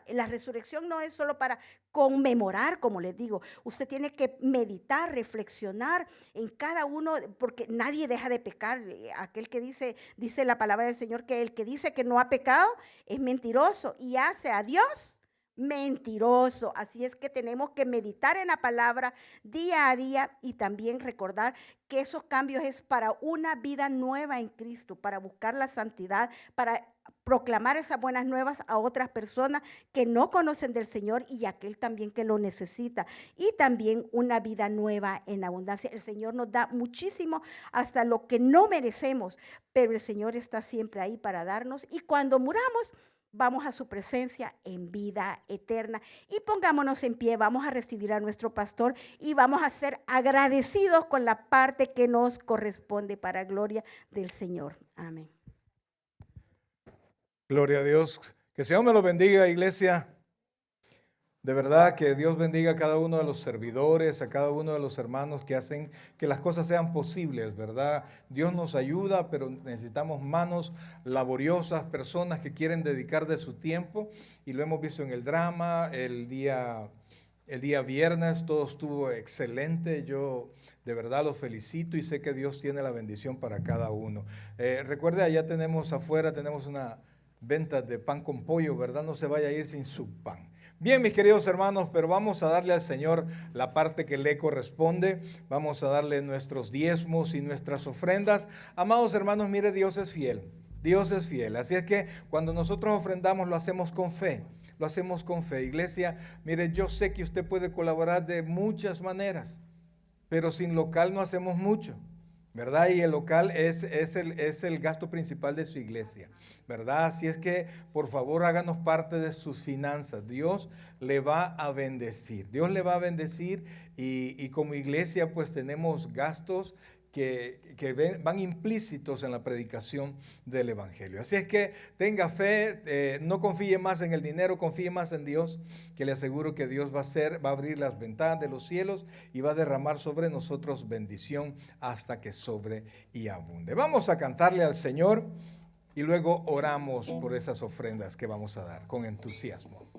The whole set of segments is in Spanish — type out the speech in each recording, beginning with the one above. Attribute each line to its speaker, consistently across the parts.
Speaker 1: La resurrección no es solo para conmemorar, como les digo. Usted tiene que meditar, reflexionar en cada uno, porque nadie deja de pecar. Aquel que dice la palabra del Señor, que el que dice que no ha pecado es mentiroso y hace a Dios mentiroso. Así es que tenemos que meditar en la palabra día a día y también recordar que esos cambios es para una vida nueva en Cristo, para buscar la santidad, para proclamar esas buenas nuevas a otras personas que no conocen del Señor y aquel también que lo necesita. Y también una vida nueva en abundancia. El Señor nos da muchísimo, hasta lo que no merecemos, pero el Señor está siempre ahí para darnos. Y cuando muramos, vamos a su presencia en vida eterna. Y pongámonos en pie, vamos a recibir a nuestro pastor y vamos a ser agradecidos con la parte que nos corresponde para gloria del Señor. Amén.
Speaker 2: Gloria a Dios. Que el Señor me lo bendiga, iglesia. De verdad que Dios bendiga a cada uno de los servidores, a cada uno de los hermanos que hacen que las cosas sean posibles, ¿verdad? Dios nos ayuda, pero necesitamos manos laboriosas, personas que quieren dedicar de su tiempo. Y lo hemos visto en el drama, el día viernes, todo estuvo excelente. Yo de verdad los felicito y sé que Dios tiene la bendición para cada uno. Recuerde, allá tenemos afuera, tenemos una venta de pan con pollo, ¿verdad? No se vaya a ir sin su pan. Bien, mis queridos hermanos, pero vamos a darle al Señor la parte que le corresponde. Vamos a darle nuestros diezmos y nuestras ofrendas. Amados hermanos, mire, Dios es fiel. Dios es fiel. Así es que cuando nosotros ofrendamos, lo hacemos con fe. Lo hacemos con fe. Iglesia, mire, yo sé que usted puede colaborar de muchas maneras, pero sin local no hacemos mucho, ¿verdad? Y el local es el gasto principal de su iglesia, ¿verdad? Así es que, por favor, háganos parte de sus finanzas. Dios le va a bendecir. Dios le va a bendecir y como iglesia, pues tenemos gastos que van implícitos en la predicación del Evangelio. Así es que tenga fe, no confíe más en el dinero, confíe más en Dios, que le aseguro que Dios va a abrir las ventanas de los cielos y va a derramar sobre nosotros bendición hasta que sobre y abunde. Vamos a cantarle al Señor y luego oramos por esas ofrendas que vamos a dar con entusiasmo.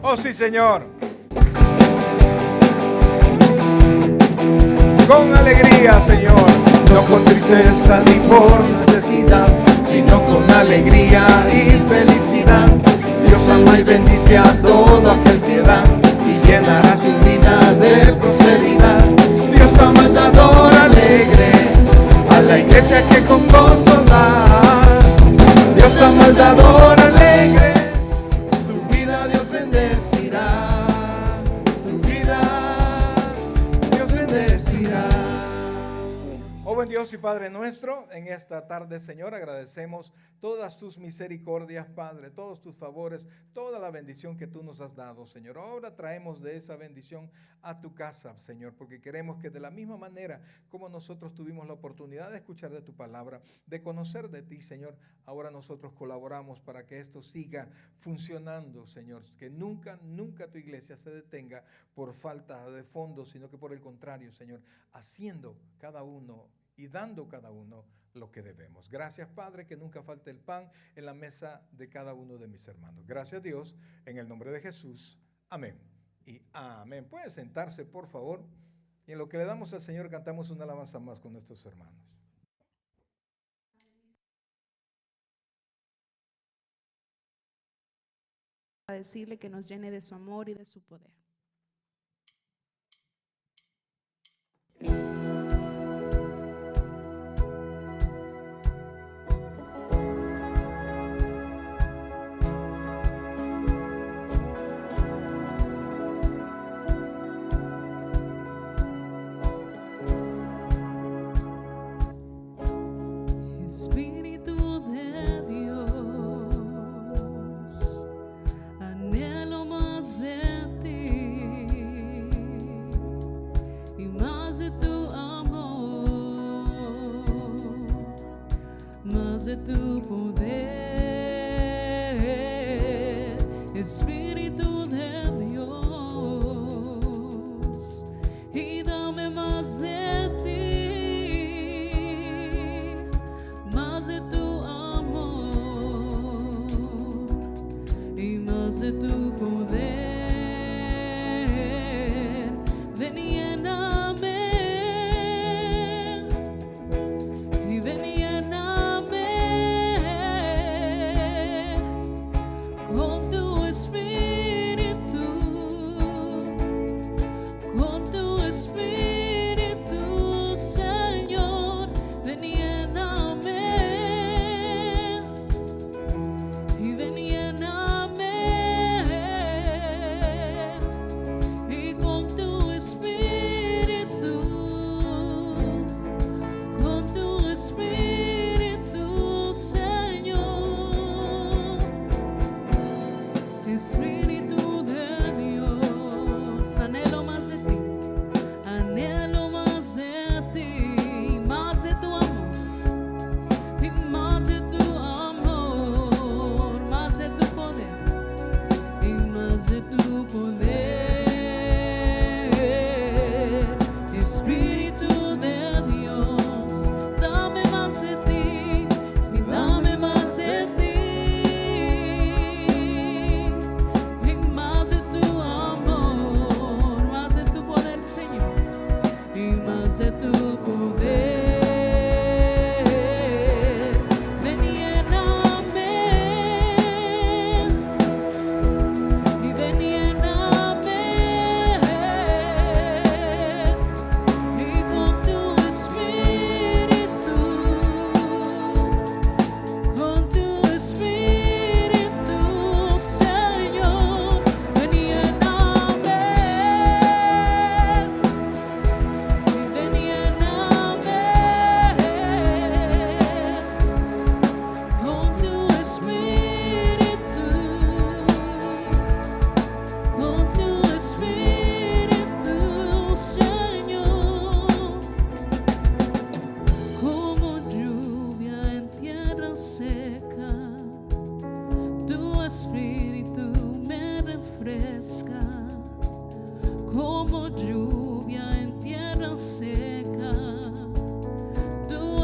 Speaker 2: Oh sí, Señor. Con alegría, Señor.
Speaker 3: No con tristeza ni por necesidad, sino con alegría y felicidad. Dios ama y bendice a todo aquel que da y llenará su vida de prosperidad. Dios ama al dador alegre, a la iglesia que con gozo da. Dios ama al dador alegre.
Speaker 2: Buen Dios y Padre nuestro, en esta tarde, Señor, agradecemos todas tus misericordias, Padre, todos tus favores, toda la bendición que tú nos has dado, Señor. Ahora traemos de esa bendición a tu casa, Señor, porque queremos que de la misma manera como nosotros tuvimos la oportunidad de escuchar de tu palabra, de conocer de ti, Señor, ahora nosotros colaboramos para que esto siga funcionando, Señor, que nunca tu iglesia se detenga por falta de fondos, sino que por el contrario, Señor, haciendo cada uno y dando cada uno lo que debemos. Gracias, Padre, que nunca falte el pan en la mesa de cada uno de mis hermanos. Gracias, Dios, en el nombre de Jesús. Amén y amén. Puede sentarse, por favor. Y en lo que le damos al Señor, cantamos una alabanza más con nuestros hermanos.
Speaker 4: A decirle que nos llene de su amor y de su poder.
Speaker 5: Espíritu de Dios, anhelo más de ti y más de tu amor, más de tu poder. Espíritu de Dios, y dame más de ti.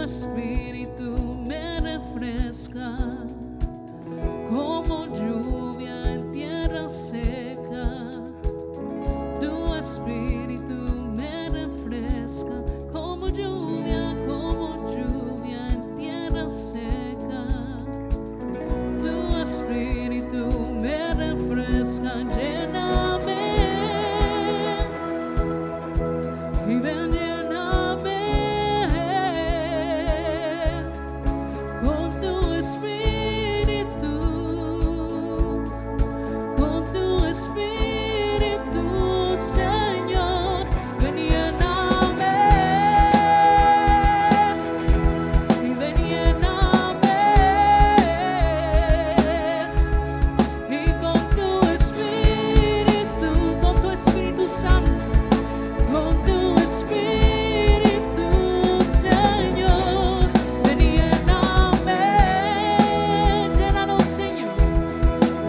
Speaker 5: espíritu me refresca, como lluvia en tierra seca. Tu espíritu me refresca, como lluvia en tierra seca. Tu espíritu me refresca, lléname y ven, lléname con tu espíritu, Señor. Ven, lléname y ven, lléname y con tu Espíritu Santo, con tu Espíritu, Señor. Ven, lléname, llénanos, Señor.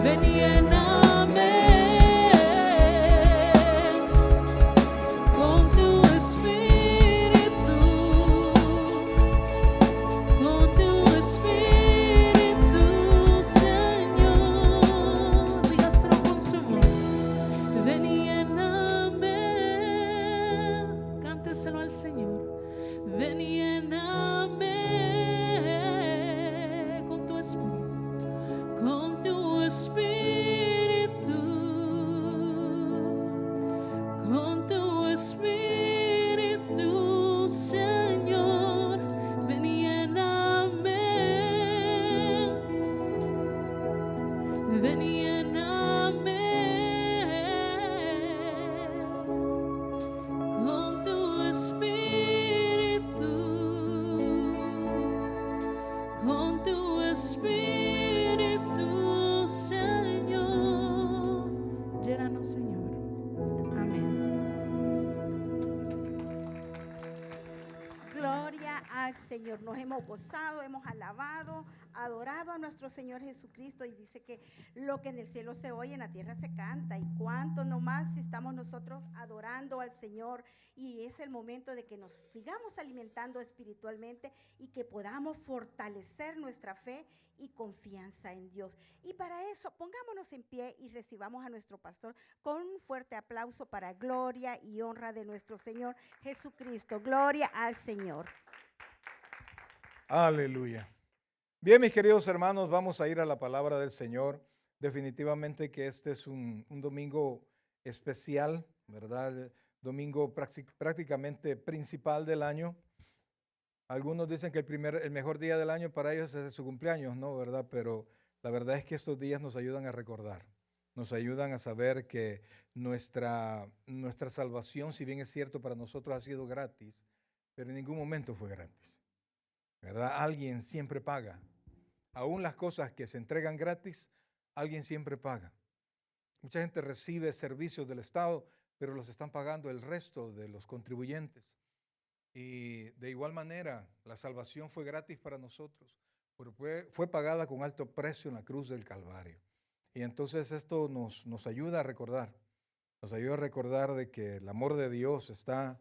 Speaker 5: Ven, lléname con tu Espíritu, Señor. Dígaselo con su voz. Ven y lléname, cánteselo al Señor. Ven y lléname con tu Espíritu, con tu Espíritu, Señor. Ven y lléname, ven y lléname con tu Espíritu, Señor. Llénanos, Señor. Amén.
Speaker 1: Gloria al Señor. Nos hemos gozado, hemos alabado, adorado a nuestro Señor Jesucristo, y dice que lo que en el cielo se oye, en la tierra se canta. Y cuánto nomás si estamos nosotros adorando al Señor, y es el momento de que nos sigamos alimentando espiritualmente y que podamos fortalecer nuestra fe y confianza en Dios. Y para eso pongámonos en pie y recibamos a nuestro pastor con un fuerte aplauso para gloria y honra de nuestro Señor Jesucristo. Gloria al Señor.
Speaker 2: Aleluya. Bien, mis queridos hermanos, vamos a ir a la palabra del Señor. Definitivamente que este es un domingo especial, ¿verdad? Domingo prácticamente principal del año. Algunos dicen que el mejor día del año para ellos es su cumpleaños, ¿no? ¿Verdad? Pero la verdad es que estos días nos ayudan a recordar, nos ayudan a saber que nuestra salvación, si bien es cierto para nosotros ha sido gratis, pero en ningún momento fue gratis, ¿verdad? Alguien siempre paga. Aún las cosas que se entregan gratis, alguien siempre paga. Mucha gente recibe servicios del Estado, pero los están pagando el resto de los contribuyentes. Y de igual manera, la salvación fue gratis para nosotros, pero fue pagada con alto precio en la cruz del Calvario. Y entonces esto nos ayuda a recordar, de que el amor de Dios está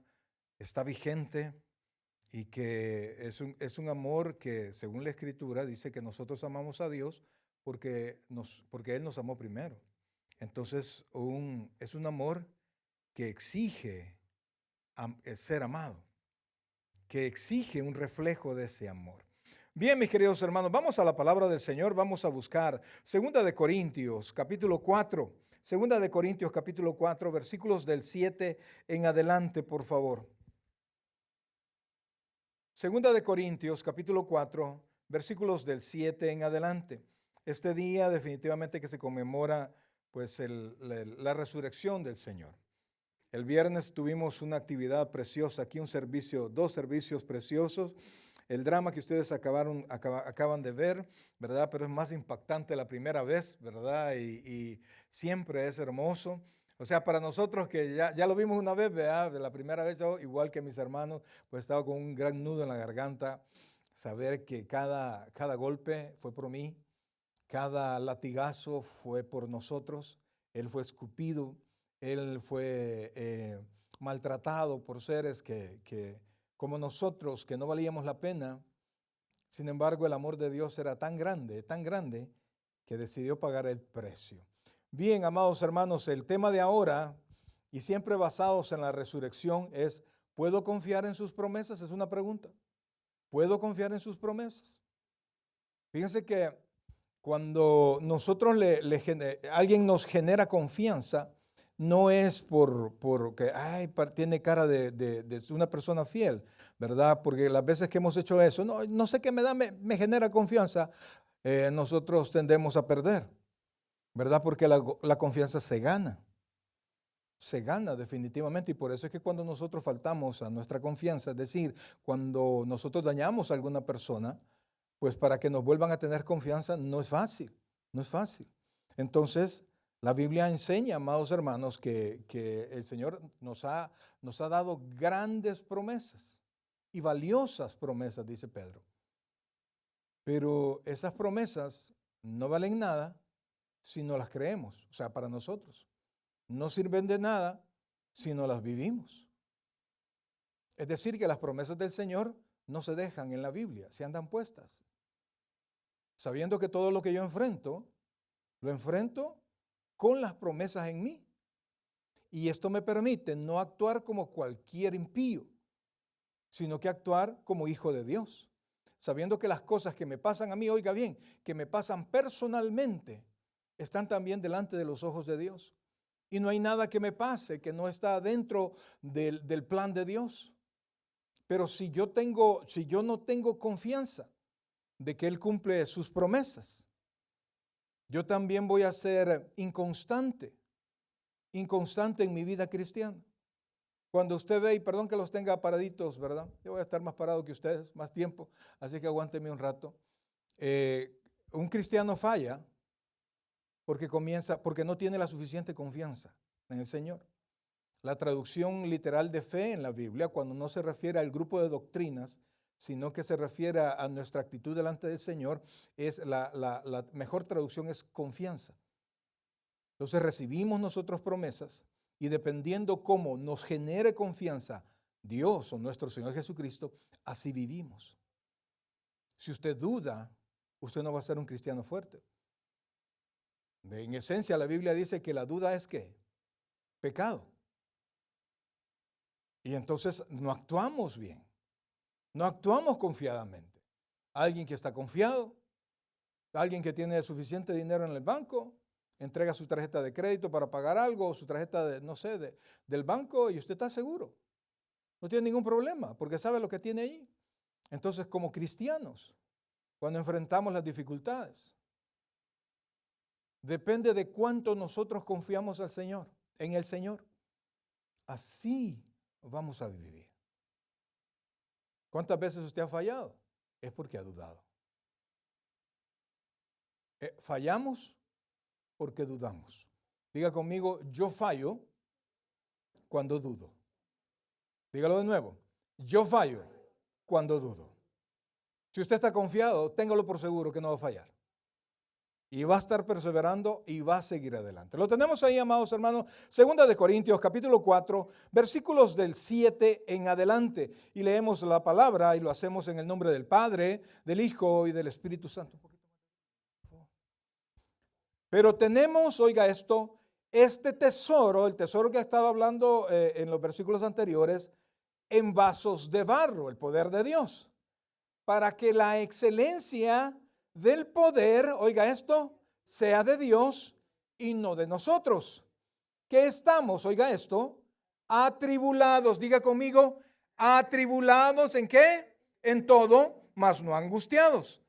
Speaker 2: vigente, y que es un amor que, según la Escritura, dice que nosotros amamos a Dios porque Él nos amó primero. Entonces es un amor que exige ser amado, que exige un reflejo de ese amor. Bien, mis queridos hermanos, vamos a la palabra del Señor. Vamos a buscar 2 de Corintios, capítulo 4. 2 de Corintios, capítulo 4, versículos del 7 en adelante, por favor. 2 de Corintios, capítulo 4, versículos del 7 en adelante. Este día definitivamente que se conmemora pues la resurrección del Señor. El viernes tuvimos una actividad preciosa aquí, dos servicios preciosos. El drama que ustedes acaban de ver, ¿verdad? Pero es más impactante la primera vez, ¿verdad? Y siempre es hermoso. O sea, para nosotros que ya lo vimos una vez, ¿verdad? De la primera vez, yo, igual que mis hermanos, pues estaba con un gran nudo en la garganta. Saber que cada golpe fue por mí, cada latigazo fue por nosotros. Él fue escupido, él fue maltratado por seres que como nosotros, que no valíamos la pena. Sin embargo, el amor de Dios era tan grande, que decidió pagar el precio. Bien, amados hermanos, el tema de ahora, y siempre basados en la resurrección, es: ¿puedo confiar en sus promesas? Es una pregunta. ¿Puedo confiar en sus promesas? Fíjense que cuando nosotros alguien nos genera confianza, no es porque tiene cara de una persona fiel, ¿verdad? Porque las veces que hemos hecho eso, no sé qué me genera confianza, nosotros tendemos a perder, ¿verdad? Porque la confianza se gana definitivamente, y por eso es que cuando nosotros faltamos a nuestra confianza, es decir, cuando nosotros dañamos a alguna persona, pues para que nos vuelvan a tener confianza no es fácil. Entonces, la Biblia enseña, amados hermanos, que el Señor nos ha dado grandes promesas y valiosas promesas, dice Pedro. Pero esas promesas no valen nada si no las creemos, o sea, para nosotros. No sirven de nada si no las vivimos. Es decir, que las promesas del Señor no se dejan en la Biblia, se andan puestas. Sabiendo que todo lo que yo enfrento, lo enfrento con las promesas en mí. Y esto me permite no actuar como cualquier impío, sino que actuar como hijo de Dios. Sabiendo que las cosas que me pasan a mí, oiga bien, que me pasan personalmente, están también delante de los ojos de Dios. Y no hay nada que me pase que no está dentro del plan de Dios. Pero si yo no tengo confianza de que Él cumple sus promesas, yo también voy a ser inconstante en mi vida cristiana. Cuando usted ve, y perdón que los tenga paraditos, ¿verdad? Yo voy a estar más parado que ustedes, más tiempo, así que aguánteme un rato. Un cristiano falla porque no tiene la suficiente confianza en el Señor. La traducción literal de fe en la Biblia, cuando no se refiere al grupo de doctrinas, sino que se refiere a nuestra actitud delante del Señor, la mejor traducción es confianza. Entonces recibimos nosotros promesas y dependiendo cómo nos genere confianza Dios o nuestro Señor Jesucristo, así vivimos. Si usted duda, usted no va a ser un cristiano fuerte. En esencia, la Biblia dice que la duda es ¿qué? Pecado. Y entonces no actuamos bien, no actuamos confiadamente. Alguien que está confiado, alguien que tiene suficiente dinero en el banco, entrega su tarjeta de crédito para pagar algo, o su tarjeta del banco, y usted está seguro. No tiene ningún problema, porque sabe lo que tiene ahí. Entonces, como cristianos, cuando enfrentamos las dificultades, depende de cuánto nosotros confiamos al Señor, en el Señor. Así vamos a vivir. ¿Cuántas veces usted ha fallado? Es porque ha dudado. Fallamos porque dudamos. Diga conmigo, yo fallo cuando dudo. Dígalo de nuevo, yo fallo cuando dudo. Si usted está confiado, téngalo por seguro que no va a fallar. Y va a estar perseverando y va a seguir adelante. Lo tenemos ahí, amados hermanos, 2 de Corintios, capítulo 4, versículos del 7 en adelante. Y leemos la palabra y lo hacemos en el nombre del Padre, del Hijo y del Espíritu Santo. Pero tenemos, oiga esto, este tesoro, el tesoro que ha estado hablando en los versículos anteriores, en vasos de barro, el poder de Dios, para que la excelencia del poder, oiga esto, sea de Dios y no de nosotros. Que estamos, oiga esto, atribulados, diga conmigo, atribulados ¿en qué? En todo, mas no angustiados,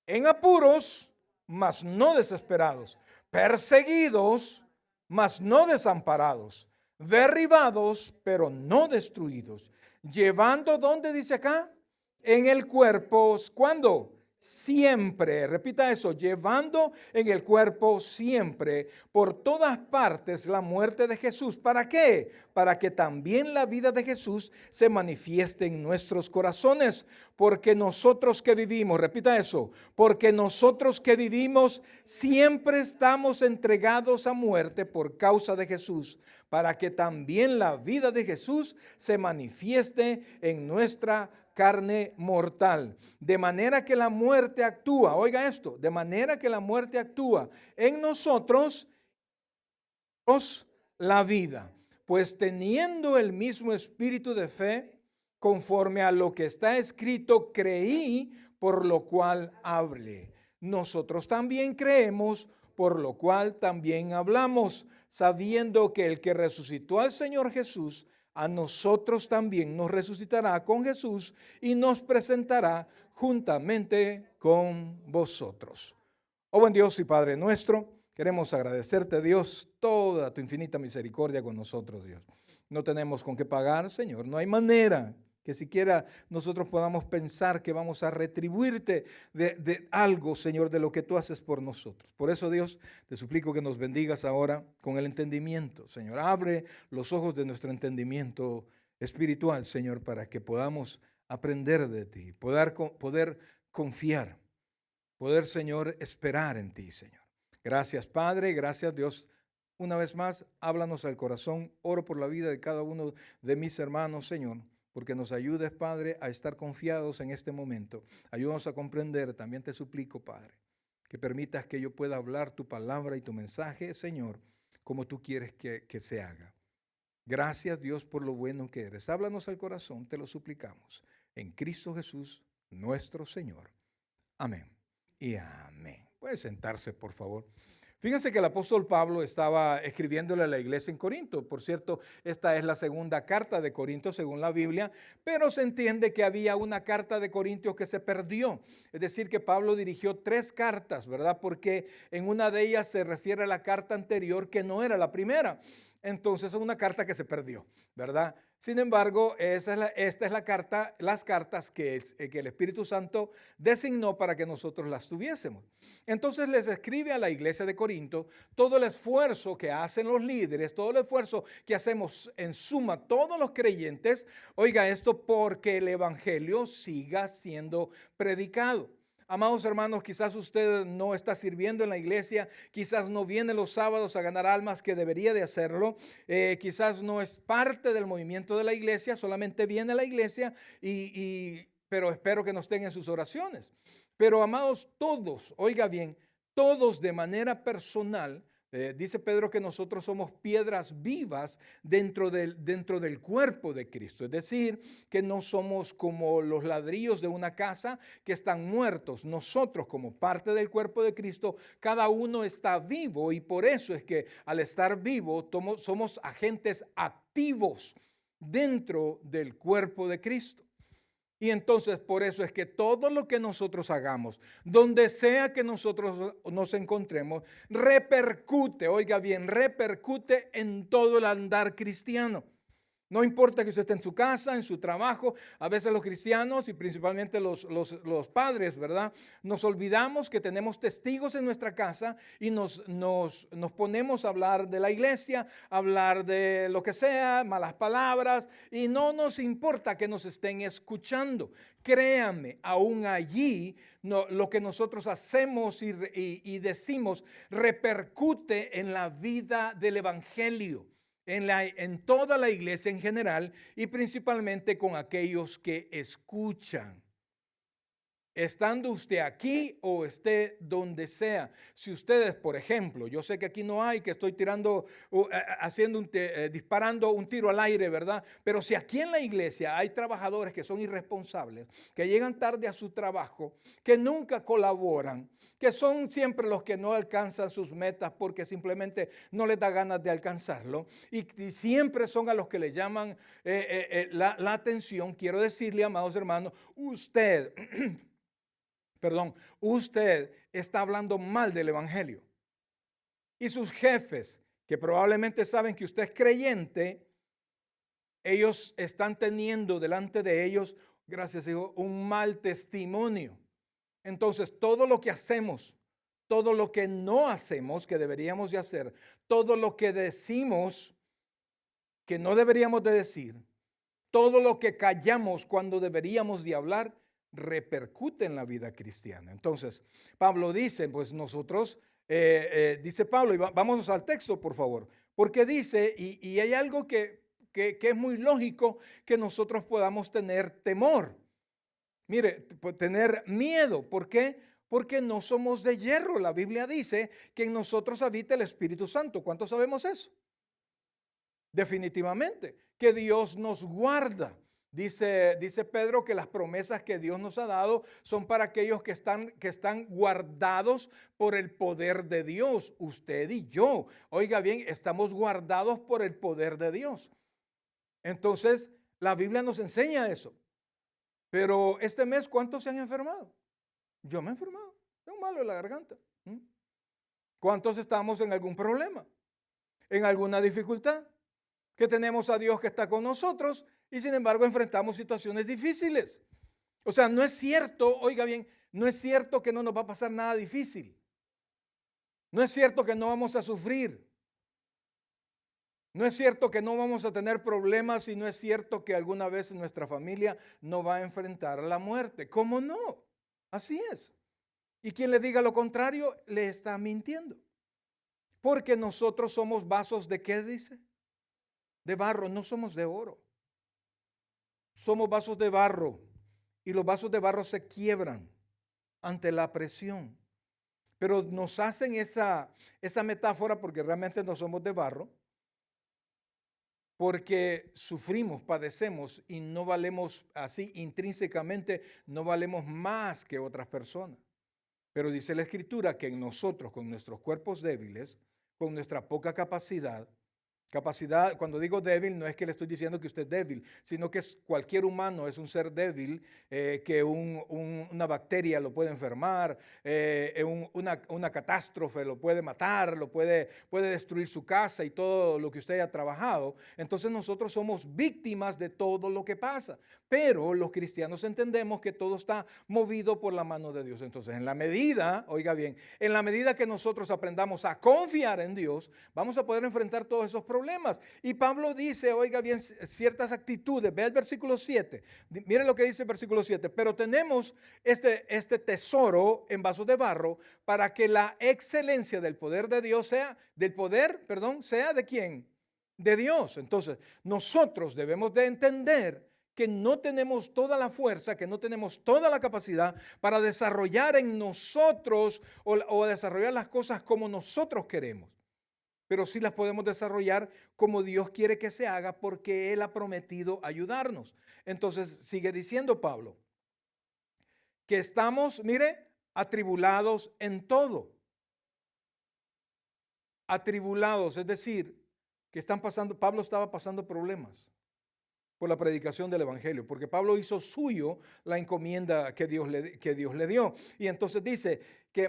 Speaker 2: en apuros, mas no desesperados, perseguidos, mas no desamparados, derribados, pero no destruidos, llevando, ¿dónde dice acá? En el cuerpo, ¿cuándo? siempre, repita eso, llevando en el cuerpo siempre, por todas partes, la muerte de Jesús. ¿Para qué? Para que también la vida de Jesús se manifieste en nuestros corazones. Porque nosotros que vivimos, repita eso, porque nosotros que vivimos siempre estamos entregados a muerte por causa de Jesús, para que también la vida de Jesús se manifieste en nuestra carne mortal. De manera que la muerte actúa, oiga esto, de manera que la muerte actúa en nosotros la vida. Pues teniendo el mismo espíritu de fe, conforme a lo que está escrito, creí, por lo cual hablé. Nosotros también creemos, por lo cual también hablamos, sabiendo que el que resucitó al Señor Jesús, a nosotros también nos resucitará con Jesús y nos presentará juntamente con vosotros. Oh buen Dios y Padre nuestro, queremos agradecerte, Dios, toda tu infinita misericordia con nosotros, Dios. No tenemos con qué pagar, Señor, no hay manera que siquiera nosotros podamos pensar que vamos a retribuirte de algo, Señor, de lo que tú haces por nosotros. Por eso, Dios, te suplico que nos bendigas ahora con el entendimiento. Señor, abre los ojos de nuestro entendimiento espiritual, Señor, para que podamos aprender de ti, poder confiar, poder, Señor, esperar en ti, Señor. Gracias, Padre, gracias, Dios. Una vez más, háblanos al corazón. Oro por la vida de cada uno de mis hermanos, Señor, porque nos ayudes, Padre, a estar confiados en este momento. Ayúdanos a comprender. También te suplico, Padre, que permitas que yo pueda hablar tu palabra y tu mensaje, Señor, como tú quieres que se haga. Gracias, Dios, por lo bueno que eres. Háblanos al corazón, te lo suplicamos. En Cristo Jesús, nuestro Señor. Amén y amén. Puede sentarse, por favor. Fíjense que el apóstol Pablo estaba escribiéndole a la iglesia en Corinto. Por cierto, esta es la segunda carta de Corinto según la Biblia, pero se entiende que había una carta de Corintios que se perdió. Es decir, que Pablo dirigió 3 cartas, ¿verdad? Porque en una de ellas se refiere a la carta anterior que no era la primera. Entonces es una carta que se perdió, ¿verdad? Sin embargo, esta es la carta, las cartas que el Espíritu Santo designó para que nosotros las tuviésemos. Entonces les escribe a la iglesia de Corinto todo el esfuerzo que hacen los líderes, todo el esfuerzo que hacemos en suma todos los creyentes, oiga esto, porque el evangelio siga siendo predicado. Amados hermanos, quizás usted no está sirviendo en la iglesia, quizás no viene los sábados a ganar almas que debería de hacerlo, quizás no es parte del movimiento de la iglesia, solamente viene a la iglesia, pero espero que no estén en sus oraciones. Pero amados, todos, oiga bien, todos de manera personal, dice Pedro que nosotros somos piedras vivas dentro del cuerpo de Cristo. Es decir, que no somos como los ladrillos de una casa que están muertos. Nosotros como parte del cuerpo de Cristo, cada uno está vivo y por eso es que al estar vivo somos agentes activos dentro del cuerpo de Cristo. Y entonces por eso es que todo lo que nosotros hagamos, donde sea que nosotros nos encontremos, repercute, oiga bien, repercute en todo el andar cristiano. No importa que usted esté en su casa, en su trabajo, a veces los cristianos y principalmente los padres, ¿verdad? Nos olvidamos que tenemos testigos en nuestra casa y nos ponemos a hablar de la iglesia, hablar de lo que sea, malas palabras, y no nos importa que nos estén escuchando. Créanme, aún allí lo que nosotros hacemos y decimos repercute en la vida del evangelio. En toda la iglesia en general y principalmente con aquellos que escuchan. Estando usted aquí o esté donde sea. Si ustedes, por ejemplo, yo sé que aquí no hay, que estoy disparando un tiro al aire, ¿verdad? Pero si aquí en la iglesia hay trabajadores que son irresponsables, que llegan tarde a su trabajo, que nunca colaboran, que son siempre los que no alcanzan sus metas porque simplemente no les da ganas de alcanzarlo, y siempre son a los que le llaman la atención, quiero decirle, amados hermanos, usted está hablando mal del evangelio. Y sus jefes, que probablemente saben que usted es creyente, ellos están teniendo delante de ellos, gracias a Dios, un mal testimonio. Entonces, todo lo que hacemos, todo lo que no hacemos, que deberíamos de hacer, todo lo que decimos, que no deberíamos de decir, todo lo que callamos cuando deberíamos de hablar, repercute en la vida cristiana. Entonces, Pablo dice, pues nosotros, dice Pablo, y vamos al texto, por favor, porque dice, y hay algo que es muy lógico, que nosotros podamos tener temor. Mire, tener miedo. ¿Por qué? Porque no somos de hierro. La Biblia dice que en nosotros habita el Espíritu Santo. ¿Cuántos sabemos eso? Definitivamente, que Dios nos guarda. Dice Pedro que las promesas que Dios nos ha dado son para aquellos que están guardados por el poder de Dios. Usted y yo, oiga bien, estamos guardados por el poder de Dios. Entonces, la Biblia nos enseña eso. Pero este mes, ¿cuántos se han enfermado? Yo me he enfermado. Tengo malo de la garganta. ¿Cuántos estamos en algún problema? ¿En alguna dificultad? Que tenemos a Dios que está con nosotros y sin embargo enfrentamos situaciones difíciles. O sea, no es cierto, oiga bien, no es cierto que no nos va a pasar nada difícil. No es cierto que no vamos a sufrir. No es cierto que no vamos a tener problemas y no es cierto que alguna vez nuestra familia no va a enfrentar la muerte. ¿Cómo no? Así es. Y quien le diga lo contrario, le está mintiendo. Porque nosotros somos vasos de ¿qué dice? De barro, no somos de oro. Somos vasos de barro y los vasos de barro se quiebran ante la presión. Pero nos hacen esa metáfora porque realmente no somos de barro, porque sufrimos, padecemos y no valemos así intrínsecamente, no valemos más que otras personas. Pero dice la Escritura que en nosotros, con nuestros cuerpos débiles, con nuestra poca capacidad, cuando digo débil, no es que le estoy diciendo que usted es débil, sino que cualquier humano es un ser débil, que una bacteria lo puede enfermar, una catástrofe lo puede matar, puede destruir su casa y todo lo que usted haya trabajado. Entonces nosotros somos víctimas de todo lo que pasa, pero los cristianos entendemos que todo está movido por la mano de Dios. Entonces en la medida, oiga bien, en la medida que nosotros aprendamos a confiar en Dios, vamos a poder enfrentar todos esos problemas. Y Pablo dice, oiga bien, ciertas actitudes. Ve el versículo 7. Miren lo que dice el versículo 7. Pero tenemos este tesoro en vasos de barro para que la excelencia del poder de Dios sea ¿de quién? De Dios. Entonces, nosotros debemos de entender que no tenemos toda la fuerza, que no tenemos toda la capacidad para desarrollar en nosotros o desarrollar las cosas como nosotros queremos. Pero sí las podemos desarrollar como Dios quiere que se haga porque Él ha prometido ayudarnos. Entonces sigue diciendo Pablo que estamos, mire, atribulados en todo. Atribulados, es decir, que Pablo estaba pasando problemas por la predicación del evangelio, porque Pablo hizo suyo la encomienda que Dios le dio. Y entonces dice que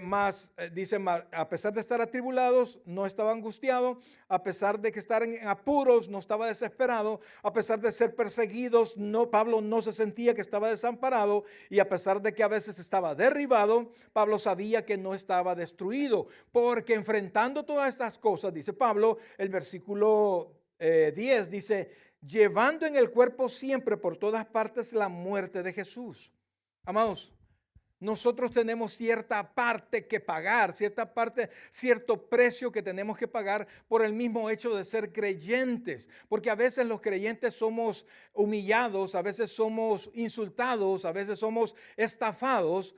Speaker 2: a pesar de estar atribulados, no estaba angustiado, a pesar de que estar en apuros, no estaba desesperado, a pesar de ser perseguidos, Pablo no se sentía que estaba desamparado, y a pesar de que a veces estaba derribado, Pablo sabía que no estaba destruido, porque enfrentando todas estas cosas, dice Pablo, el versículo 10 dice, llevando en el cuerpo siempre por todas partes la muerte de Jesús. Amados, nosotros tenemos cierta parte que pagar, cierto precio que tenemos que pagar por el mismo hecho de ser creyentes. Porque a veces los creyentes somos humillados, a veces somos insultados, a veces somos estafados,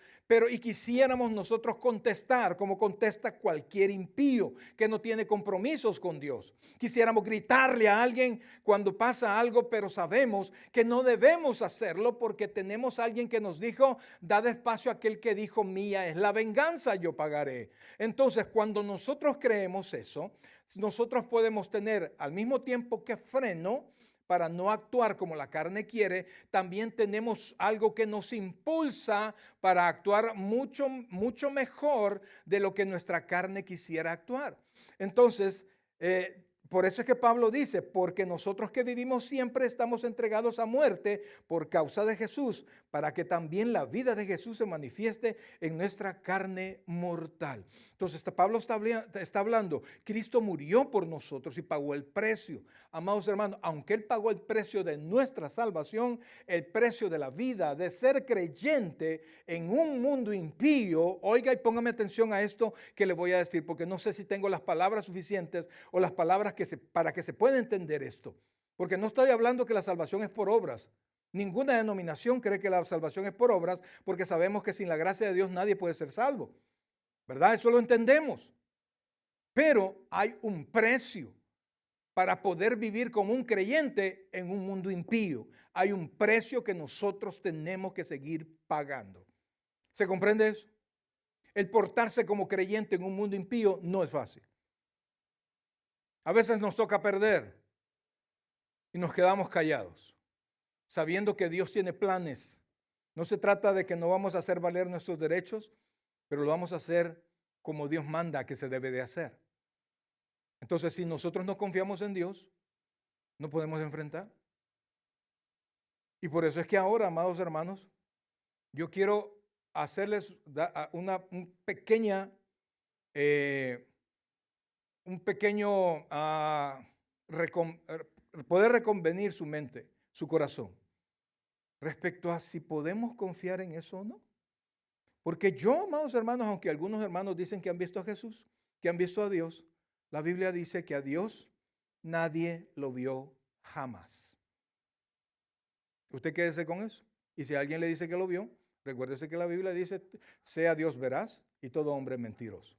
Speaker 2: y quisiéramos nosotros contestar como contesta cualquier impío que no tiene compromisos con Dios. Quisiéramos gritarle a alguien cuando pasa algo, pero sabemos que no debemos hacerlo porque tenemos a alguien que nos dijo, dad espacio a aquel que dijo, mía es la venganza, yo pagaré. Entonces, cuando nosotros creemos eso, nosotros podemos tener al mismo tiempo que freno para no actuar como la carne quiere, también tenemos algo que nos impulsa para actuar mucho, mucho mejor de lo que nuestra carne quisiera actuar. Entonces, por eso es que Pablo dice, porque nosotros que vivimos siempre estamos entregados a muerte por causa de Jesús, para que también la vida de Jesús se manifieste en nuestra carne mortal. Entonces Pablo está hablando, Cristo murió por nosotros y pagó el precio. Amados hermanos, aunque Él pagó el precio de nuestra salvación, el precio de la vida, de ser creyente en un mundo impío, oiga y póngame atención a esto que le voy a decir, porque no sé si tengo las palabras suficientes o las palabras para que se pueda entender esto. Porque no estoy hablando que la salvación es por obras. Ninguna denominación cree que la salvación es por obras, porque sabemos que sin la gracia de Dios nadie puede ser salvo. ¿Verdad? Eso lo entendemos. Pero hay un precio para poder vivir como un creyente en un mundo impío. Hay un precio que nosotros tenemos que seguir pagando. ¿Se comprende eso? El portarse como creyente en un mundo impío no es fácil. A veces nos toca perder y nos quedamos callados, sabiendo que Dios tiene planes. No se trata de que no vamos a hacer valer nuestros derechos, pero lo vamos a hacer como Dios manda que se debe de hacer. Entonces, si nosotros no confiamos en Dios, no podemos enfrentar. Y por eso es que ahora, amados hermanos, yo quiero hacerles un pequeño poder reconvenir su mente, su corazón, respecto a si podemos confiar en eso o no. Porque yo, amados hermanos, aunque algunos hermanos dicen que han visto a Jesús, que han visto a Dios, la Biblia dice que a Dios nadie lo vio jamás. Usted quédese con eso. Y si alguien le dice que lo vio, recuérdese que la Biblia dice, sea Dios veraz y todo hombre mentiroso.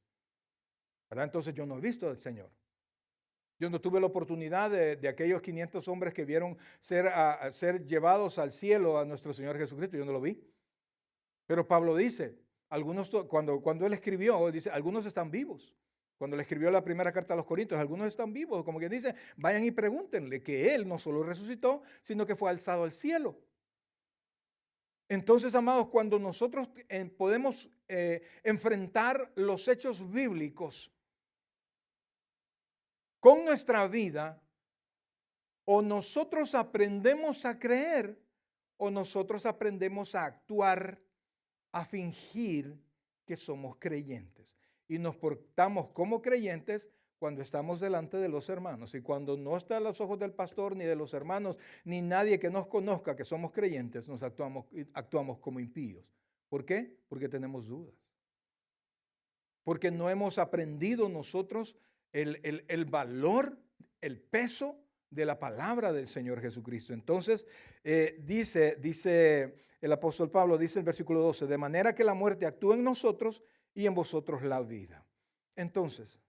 Speaker 2: ¿Verdad? Entonces yo no he visto al Señor. Yo no tuve la oportunidad de aquellos 500 hombres que vieron ser llevados al cielo a nuestro Señor Jesucristo. Yo no lo vi. Pero Pablo dice, algunos, cuando él escribió, dice, algunos están vivos. Cuando le escribió la primera carta a los Corintios, algunos están vivos. Como que dice, vayan y pregúntenle que él no solo resucitó, sino que fue alzado al cielo. Entonces, amados, cuando nosotros podemos enfrentar los hechos bíblicos con nuestra vida, o nosotros aprendemos a creer, o nosotros aprendemos a actuar, a fingir que somos creyentes. Y nos portamos como creyentes cuando estamos delante de los hermanos. Y cuando no está a los ojos del pastor, ni de los hermanos, ni nadie que nos conozca que somos creyentes, nos actuamos como impíos. ¿Por qué? Porque tenemos dudas. Porque no hemos aprendido nosotros el valor, el peso de la palabra del Señor Jesucristo. Entonces, dice el apóstol Pablo, dice el versículo 12, de manera que la muerte actúe en nosotros y en vosotros la vida. Entonces,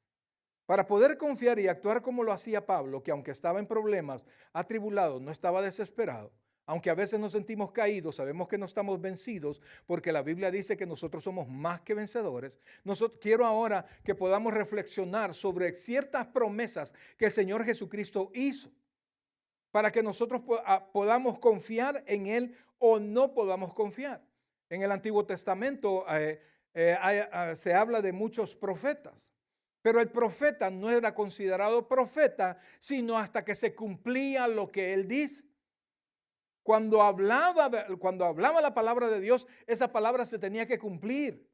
Speaker 2: para poder confiar y actuar como lo hacía Pablo, que aunque estaba en problemas, atribulado, no estaba desesperado, aunque a veces nos sentimos caídos, sabemos que no estamos vencidos, porque la Biblia dice que nosotros somos más que vencedores. Quiero ahora que podamos reflexionar sobre ciertas promesas que el Señor Jesucristo hizo, para que nosotros podamos confiar en Él o no podamos confiar. En el Antiguo Testamento se habla de muchos profetas, pero el profeta no era considerado profeta, sino hasta que se cumplía lo que él dice. Cuando hablaba la palabra de Dios, esa palabra se tenía que cumplir.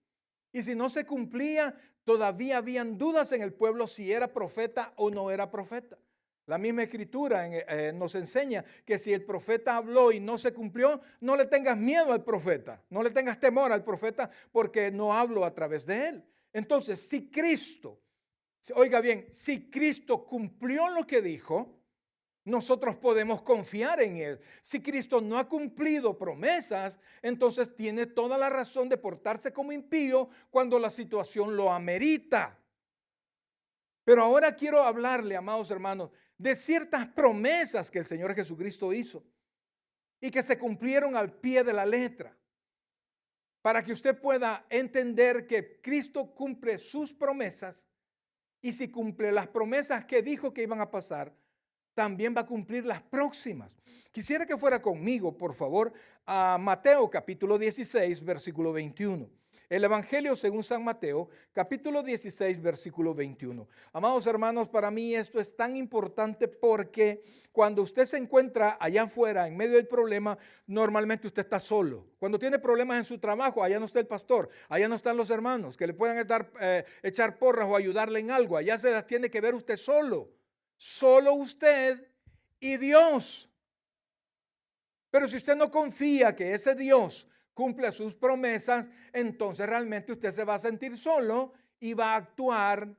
Speaker 2: Y si no se cumplía, todavía habían dudas en el pueblo si era profeta o no era profeta. La misma escritura nos enseña que si el profeta habló y no se cumplió, no le tengas miedo al profeta, no le tengas temor al profeta porque no hablo a través de él. Entonces, si Cristo, oiga bien, si Cristo cumplió lo que dijo, nosotros podemos confiar en Él. Si Cristo no ha cumplido promesas, entonces tiene toda la razón de portarse como impío cuando la situación lo amerita. Pero ahora quiero hablarle, amados hermanos, de ciertas promesas que el Señor Jesucristo hizo y que se cumplieron al pie de la letra, para que usted pueda entender que Cristo cumple sus promesas y si cumple las promesas que dijo que iban a pasar, también va a cumplir las próximas. Quisiera que fuera conmigo, por favor, a Mateo capítulo 16, versículo 21. el Evangelio según San Mateo, capítulo 16, versículo 21. Amados hermanos, para mí esto es tan importante porque cuando usted se encuentra allá afuera, en medio del problema, normalmente usted está solo. Cuando tiene problemas en su trabajo, allá no está el pastor, allá no están los hermanos que le puedan echar porras o ayudarle en algo. Allá se las tiene que ver usted solo. Solo usted y Dios. Pero si usted no confía que ese Dios cumple sus promesas, entonces realmente usted se va a sentir solo y va a actuar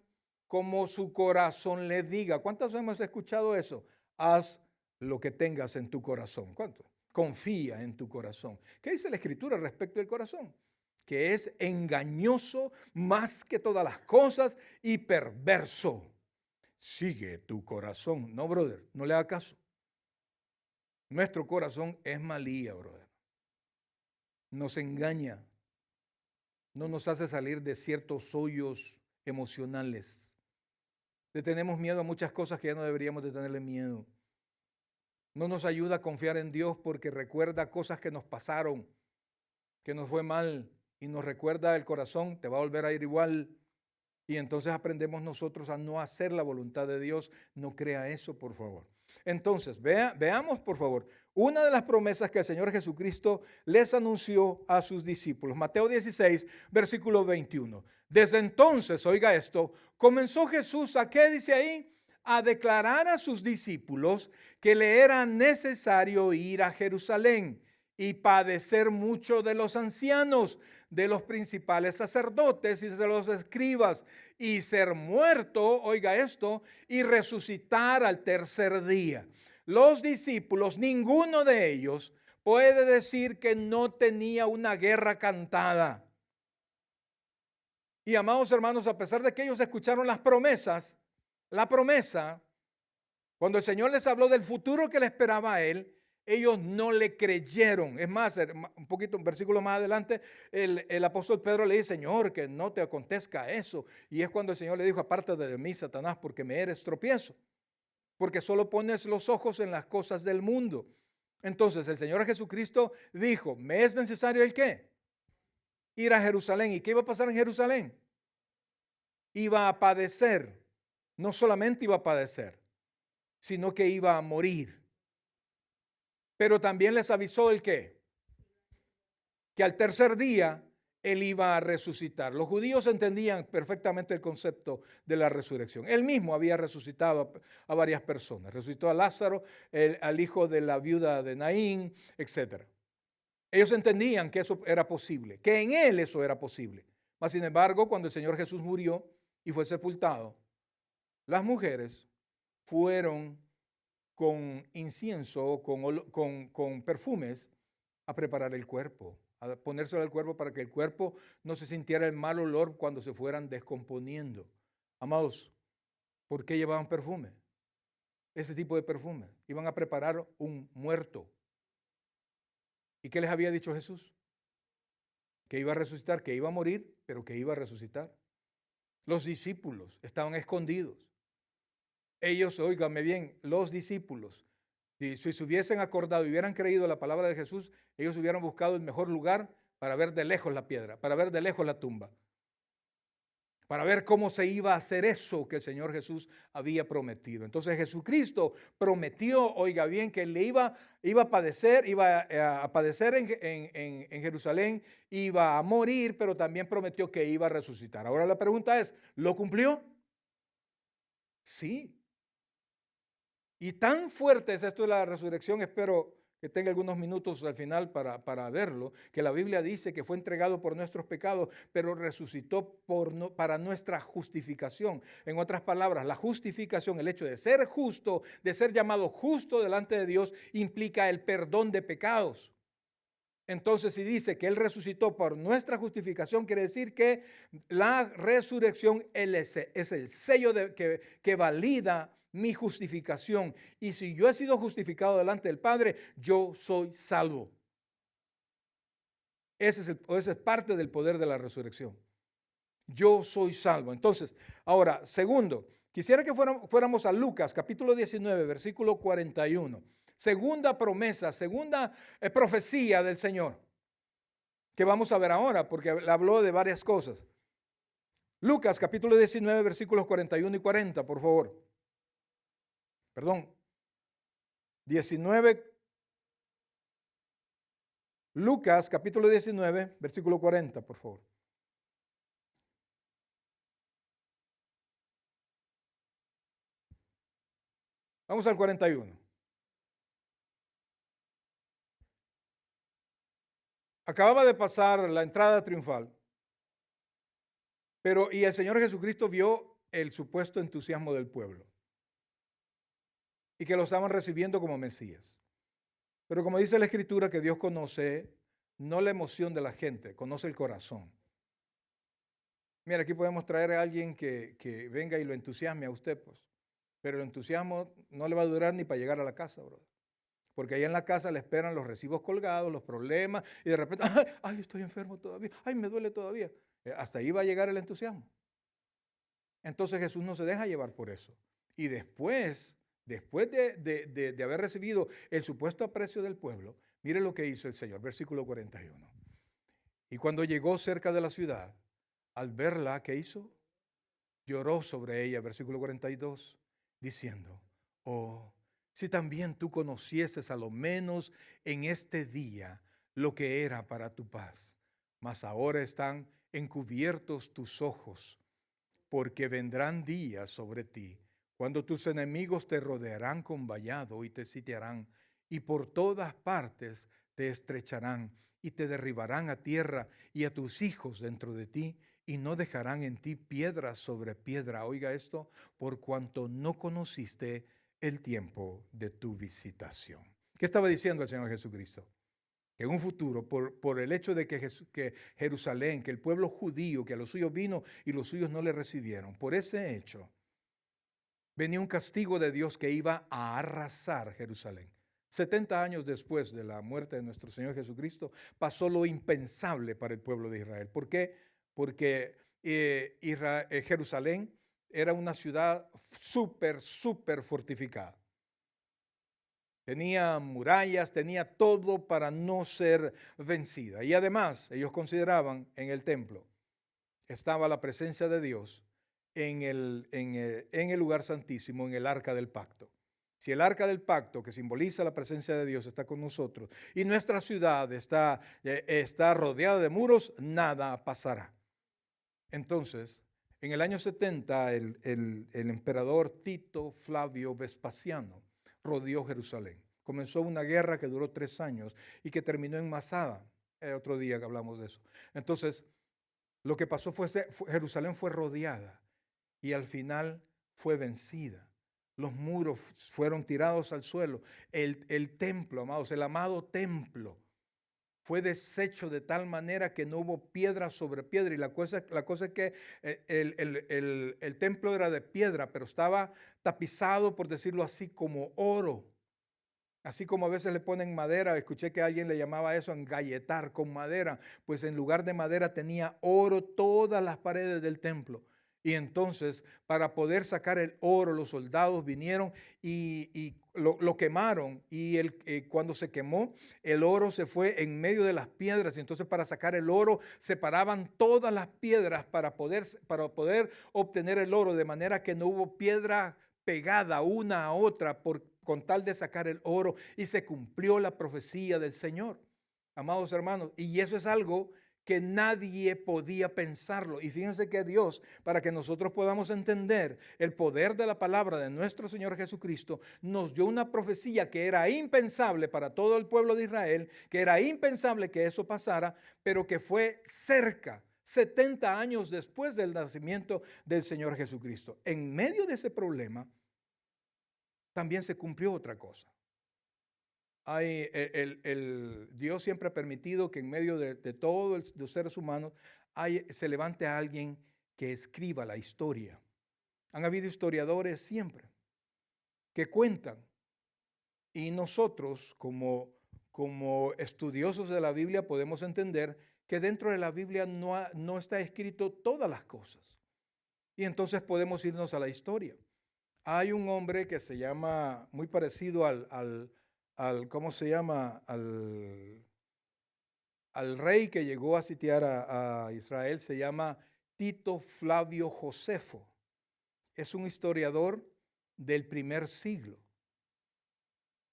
Speaker 2: como su corazón le diga. ¿Cuántos hemos escuchado eso? Haz lo que tengas en tu corazón. ¿Cuánto? Confía en tu corazón. ¿Qué dice la Escritura respecto del corazón? Que es engañoso más que todas las cosas y perverso. Sigue tu corazón. No, brother, no le haga caso. Nuestro corazón es malía, brother. Nos engaña. No nos hace salir de ciertos hoyos emocionales. Le tenemos miedo a muchas cosas que ya no deberíamos de tenerle miedo. No nos ayuda a confiar en Dios porque recuerda cosas que nos pasaron, que nos fue mal, y nos recuerda el corazón, te va a volver a ir igual. Y entonces aprendemos nosotros a no hacer la voluntad de Dios. No crea eso, por favor. Entonces, veamos, por favor, una de las promesas que el Señor Jesucristo les anunció a sus discípulos. Mateo 16, versículo 21. Desde entonces, oiga esto, comenzó Jesús, ¿a qué dice ahí? A declarar a sus discípulos que le era necesario ir a Jerusalén y padecer mucho de los ancianos, de los principales sacerdotes y de los escribas, y ser muerto, oiga esto, y resucitar al tercer día. Los discípulos, ninguno de ellos puede decir que no tenía una guerra cantada. Y amados hermanos, a pesar de que ellos escucharon las promesas, la promesa, cuando el Señor les habló del futuro que le esperaba a él, ellos no le creyeron. Es más, un poquito, un versículo más adelante, el apóstol Pedro le dice, Señor, que no te acontezca eso. Y es cuando el Señor le dijo, apártate de mí, Satanás, porque me eres tropiezo. Porque solo pones los ojos en las cosas del mundo. Entonces el Señor Jesucristo dijo, ¿me es necesario el qué? Ir a Jerusalén. ¿Y qué iba a pasar en Jerusalén? Iba a padecer. No solamente iba a padecer, sino que iba a morir. Pero también les avisó el qué? Que al tercer día él iba a resucitar. Los judíos entendían perfectamente el concepto de la resurrección. Él mismo había resucitado a varias personas. Resucitó a Lázaro, al hijo de la viuda de Naín, etc. Ellos entendían que eso era posible, que en él eso era posible. Mas, sin embargo, cuando el Señor Jesús murió y fue sepultado, las mujeres fueron con incienso, con perfumes, a preparar el cuerpo, a ponérselo al cuerpo para que el cuerpo no se sintiera el mal olor cuando se fueran descomponiendo. Amados, ¿por qué llevaban perfume? Ese tipo de perfume. Iban a preparar un muerto. ¿Y qué les había dicho Jesús? Que iba a resucitar, que iba a morir, pero que iba a resucitar. Los discípulos estaban escondidos. Ellos, óigame bien, los discípulos, si se hubiesen acordado y hubieran creído la palabra de Jesús, ellos hubieran buscado el mejor lugar para ver de lejos la piedra, para ver de lejos la tumba, para ver cómo se iba a hacer eso que el Señor Jesús había prometido. Entonces Jesucristo prometió, oiga bien, que le iba a padecer en Jerusalén, iba a morir, pero también prometió que iba a resucitar. Ahora la pregunta es, ¿lo cumplió? Sí. Y tan fuerte es esto de la resurrección, espero que tenga algunos minutos al final para verlo, que la Biblia dice que fue entregado por nuestros pecados, pero resucitó para nuestra justificación. En otras palabras, la justificación, el hecho de ser justo, de ser llamado justo delante de Dios, implica el perdón de pecados. Entonces, si dice que Él resucitó por nuestra justificación, quiere decir que la resurrección es el sello que valida mi justificación. Y si yo he sido justificado delante del Padre, yo soy salvo. Ese es parte del poder de la resurrección. Yo soy salvo. Entonces, ahora, segundo, quisiera que fuéramos a Lucas, capítulo 19, versículo 41. Segunda promesa, segunda profecía del Señor. que vamos a ver ahora, porque habló de varias cosas. Lucas capítulo 19, versículos 41 y 40, por favor. Perdón. 19. Lucas capítulo 19, versículo 40, por favor. Vamos al 41. Acababa de pasar la entrada triunfal, y el Señor Jesucristo vio el supuesto entusiasmo del pueblo y que lo estaban recibiendo como Mesías. Pero como dice la Escritura, que Dios conoce no la emoción de la gente, conoce el corazón. Mira, aquí podemos traer a alguien que venga y lo entusiasme a usted, pues. Pero el entusiasmo no le va a durar ni para llegar a la casa, bro. Porque allá en la casa le esperan los recibos colgados, los problemas, y de repente, ay, estoy enfermo todavía, ay, me duele todavía. Hasta ahí va a llegar el entusiasmo. Entonces Jesús no se deja llevar por eso. Y después de haber recibido el supuesto aprecio del pueblo, mire lo que hizo el Señor, versículo 41. Y cuando llegó cerca de la ciudad, al verla, ¿qué hizo? Lloró sobre ella, versículo 42, diciendo, oh, si también tú conocieses a lo menos en este día lo que era para tu paz, mas ahora están encubiertos tus ojos, porque vendrán días sobre ti, cuando tus enemigos te rodearán con vallado y te sitiarán, y por todas partes te estrecharán y te derribarán a tierra y a tus hijos dentro de ti, y no dejarán en ti piedra sobre piedra. Oiga esto, por cuanto no conociste el tiempo de tu visitación. ¿Qué estaba diciendo el Señor Jesucristo? Que en un futuro, por el hecho de que Jerusalén, que el pueblo judío, que a los suyos vino y los suyos no le recibieron, por ese hecho, venía un castigo de Dios que iba a arrasar Jerusalén. 70 años después de la muerte de nuestro Señor Jesucristo, pasó lo impensable para el pueblo de Israel. ¿Por qué? Porque Jerusalén era una ciudad súper fortificada. Tenía murallas, tenía todo para no ser vencida. Y además, ellos consideraban en el templo estaba la presencia de Dios en el lugar santísimo, en el arca del pacto. Si el arca del pacto, que simboliza la presencia de Dios, está con nosotros y nuestra ciudad está rodeada de muros, nada pasará. Entonces, en el año 70, el emperador Tito Flavio Vespasiano rodeó Jerusalén. Comenzó una guerra que duró 3 años y que terminó en Masada. Otro día que hablamos de eso. Entonces, lo que pasó fue Jerusalén fue rodeada y al final fue vencida. Los muros fueron tirados al suelo. El templo, amados, el amado templo, fue deshecho de tal manera que no hubo piedra sobre piedra. Y la cosa es que el templo era de piedra, pero estaba tapizado, por decirlo así, como oro. Así como a veces le ponen madera, escuché que alguien le llamaba eso engalletar con madera, pues en lugar de madera tenía oro todas las paredes del templo. Y entonces, para poder sacar el oro, los soldados vinieron y lo quemaron. Y cuando se quemó, el oro se fue en medio de las piedras. Y entonces, para sacar el oro, separaban todas las piedras para poder obtener el oro, de manera que no hubo piedra pegada una a otra con tal de sacar el oro, y se cumplió la profecía del Señor, amados hermanos. Y eso es algo que nadie podía pensarlo. Y fíjense que Dios, para que nosotros podamos entender el poder de la palabra de nuestro Señor Jesucristo, nos dio una profecía que era impensable para todo el pueblo de Israel, que era impensable que eso pasara, pero que fue cerca, 70 años después del nacimiento del Señor Jesucristo. En medio de ese problema, también se cumplió otra cosa. Dios siempre ha permitido que en medio de todos los seres humanos se levante a alguien que escriba la historia. Han habido historiadores siempre que cuentan, y nosotros como estudiosos de la Biblia podemos entender que dentro de la Biblia no está escrito todas las cosas. Y entonces podemos irnos a la historia. Hay un hombre que se llama, muy parecido ¿cómo se llama? al rey que llegó a sitiar a Israel se llama Tito Flavio Josefo. Es un historiador del primer siglo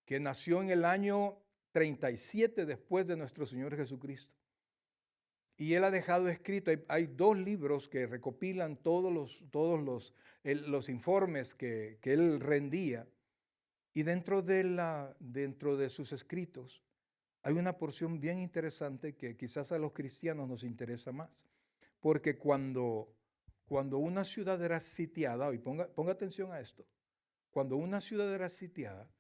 Speaker 2: que nació en el año 37 después de nuestro Señor Jesucristo. Y él ha dejado escrito, hay 2 libros que recopilan todos los informes que él rendía. Y dentro de sus escritos hay una porción bien interesante que quizás a los cristianos nos interesa más. Porque cuando una ciudad era sitiada, y ponga atención a esto, cuando una ciudad era sitiada,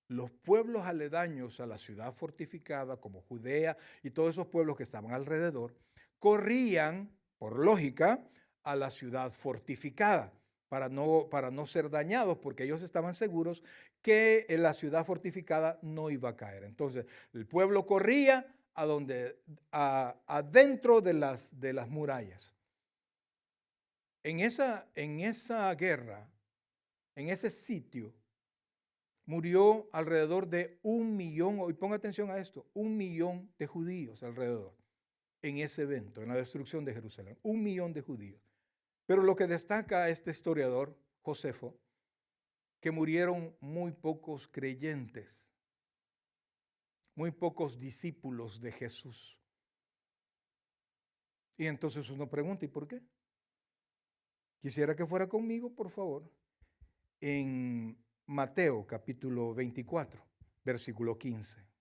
Speaker 2: los pueblos aledaños a la ciudad fortificada, como Judea y todos esos pueblos que estaban alrededor, corrían, por lógica, a la ciudad fortificada para no ser dañados, porque ellos estaban seguros que en la ciudad fortificada no iba a caer. Entonces, el pueblo corría adentro de las murallas. En esa guerra, en ese sitio, murió alrededor de 1 millón, y ponga atención a esto, 1 millón de judíos alrededor, en ese evento, en la destrucción de Jerusalén, 1 millón de judíos. Pero lo que destaca este historiador, Josefo, que murieron muy pocos creyentes, muy pocos discípulos de Jesús. Y entonces uno pregunta, ¿y por qué? Quisiera que fuera conmigo, por favor, en Mateo capítulo 24, versículo 15.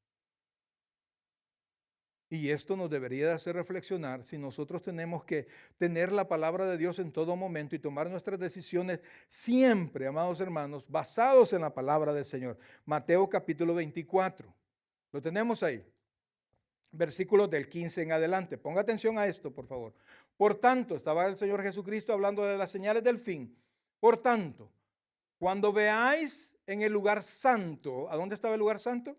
Speaker 2: Y esto nos debería de hacer reflexionar si nosotros tenemos que tener la palabra de Dios en todo momento y tomar nuestras decisiones siempre, amados hermanos, basados en la palabra del Señor. Mateo capítulo 24. Lo tenemos ahí. Versículos del 15 en adelante. Ponga atención a esto, por favor. Por tanto, estaba el Señor Jesucristo hablando de las señales del fin. Por tanto, cuando veáis en el lugar santo, ¿a dónde estaba el lugar santo?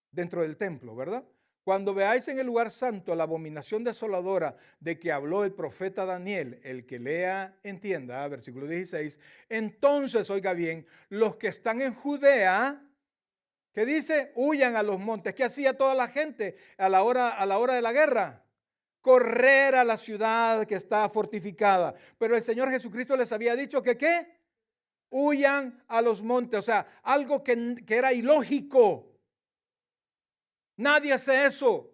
Speaker 2: Dentro del templo, ¿verdad? Cuando veáis en el lugar santo la abominación desoladora de que habló el profeta Daniel, el que lea entienda, versículo 16, entonces, oiga bien, los que están en Judea, ¿qué dice? Huyan a los montes. ¿Qué hacía toda la gente a la hora de la guerra? Correr a la ciudad que está fortificada. Pero el Señor Jesucristo les había dicho que ¿qué? Huyan a los montes. O sea, algo que era ilógico. Nadie hace eso.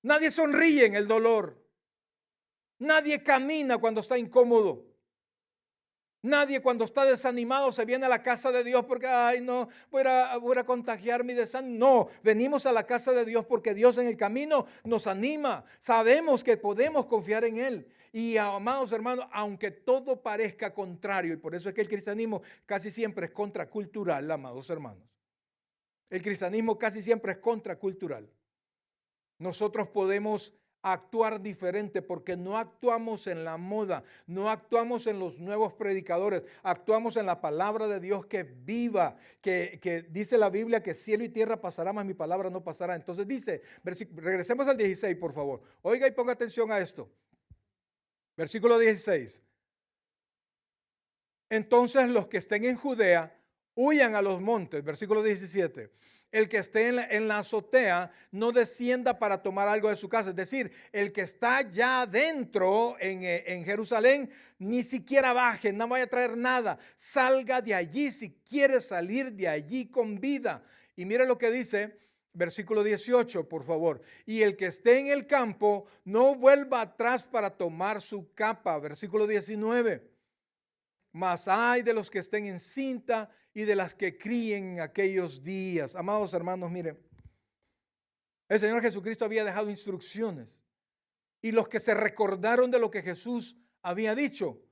Speaker 2: Nadie sonríe en el dolor. Nadie camina cuando está incómodo. Nadie cuando está desanimado se viene a la casa de Dios porque, ay no, voy a contagiar mi desánimo. No, venimos a la casa de Dios porque Dios en el camino nos anima. Sabemos que podemos confiar en Él. Y amados hermanos, aunque todo parezca contrario, y por eso es que el cristianismo casi siempre es contracultural, amados hermanos. El cristianismo casi siempre es contracultural. Nosotros podemos actuar diferente porque no actuamos en la moda, no actuamos en los nuevos predicadores, actuamos en la palabra de Dios que es viva, que dice la Biblia que cielo y tierra pasará, mas mi palabra no pasará. Entonces dice, regresemos al 16 por favor, oiga y ponga atención a esto, versículo 16, entonces los que estén en Judea huyan a los montes, versículo 17. El que esté en la azotea no descienda para tomar algo de su casa. Es decir, el que está ya adentro en Jerusalén, ni siquiera baje, no vaya a traer nada. Salga de allí si quiere salir de allí con vida. Y mire lo que dice, versículo 18, por favor. Y el que esté en el campo, no vuelva atrás para tomar su capa. Versículo 19. Mas hay de los que estén en cinta y de las que críen en aquellos días. Amados hermanos, miren, el Señor Jesucristo había dejado instrucciones. Y los que se recordaron de lo que Jesús había dicho,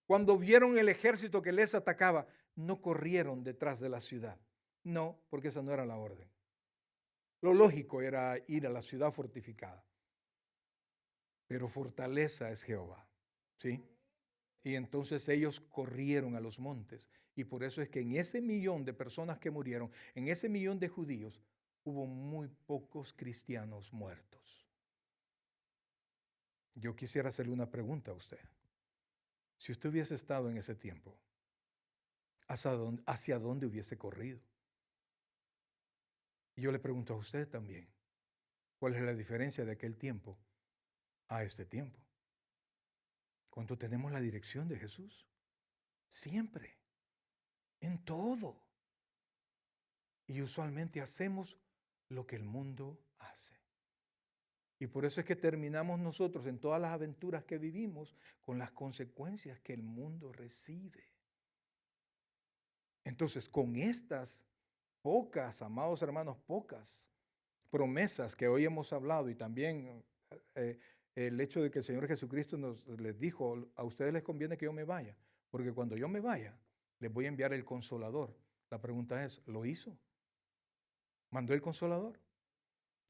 Speaker 2: cuando vieron el ejército que les atacaba, no corrieron detrás de la ciudad. No, porque esa no era la orden. Lo lógico era ir a la ciudad fortificada. Pero fortaleza es Jehová, ¿sí? Y entonces ellos corrieron a los montes. Y por eso es que en ese millón de personas que murieron, en ese millón de judíos, hubo muy pocos cristianos muertos. Yo quisiera hacerle una pregunta a usted. Si usted hubiese estado en ese tiempo, ¿hacia dónde hubiese corrido? Y yo le pregunto a usted también, ¿Cuál es la diferencia de aquel tiempo a este tiempo? Cuando tenemos la dirección de Jesús, siempre, en todo. Y usualmente hacemos lo que el mundo hace. Y por eso es que terminamos nosotros en todas las aventuras que vivimos con las consecuencias que el mundo recibe. Entonces, con estas pocas, amados hermanos, pocas promesas que hoy hemos hablado, y también el hecho de que el Señor Jesucristo les dijo, a ustedes les conviene que yo me vaya, porque cuando yo me vaya, les voy a enviar el Consolador. La pregunta es, ¿lo hizo? ¿Mandó el Consolador?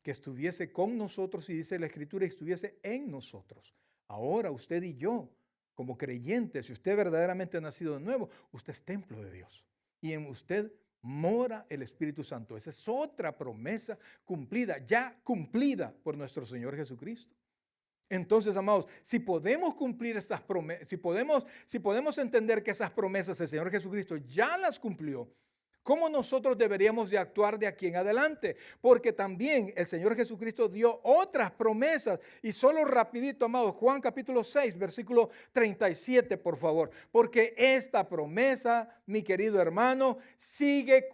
Speaker 2: Que estuviese con nosotros, y dice la Escritura, estuviese en nosotros. Ahora usted y yo, como creyentes, si usted verdaderamente ha nacido de nuevo, usted es templo de Dios. Y en usted mora el Espíritu Santo. Esa es otra promesa cumplida, ya cumplida por nuestro Señor Jesucristo. Entonces, amados, si podemos cumplir estas promesas, si podemos entender que esas promesas el Señor Jesucristo ya las cumplió, ¿cómo nosotros deberíamos de actuar de aquí en adelante? Porque también el Señor Jesucristo dio otras promesas. Y solo rapidito, amados, Juan capítulo 6, versículo 37, por favor. Porque esta promesa, mi querido hermano, sigue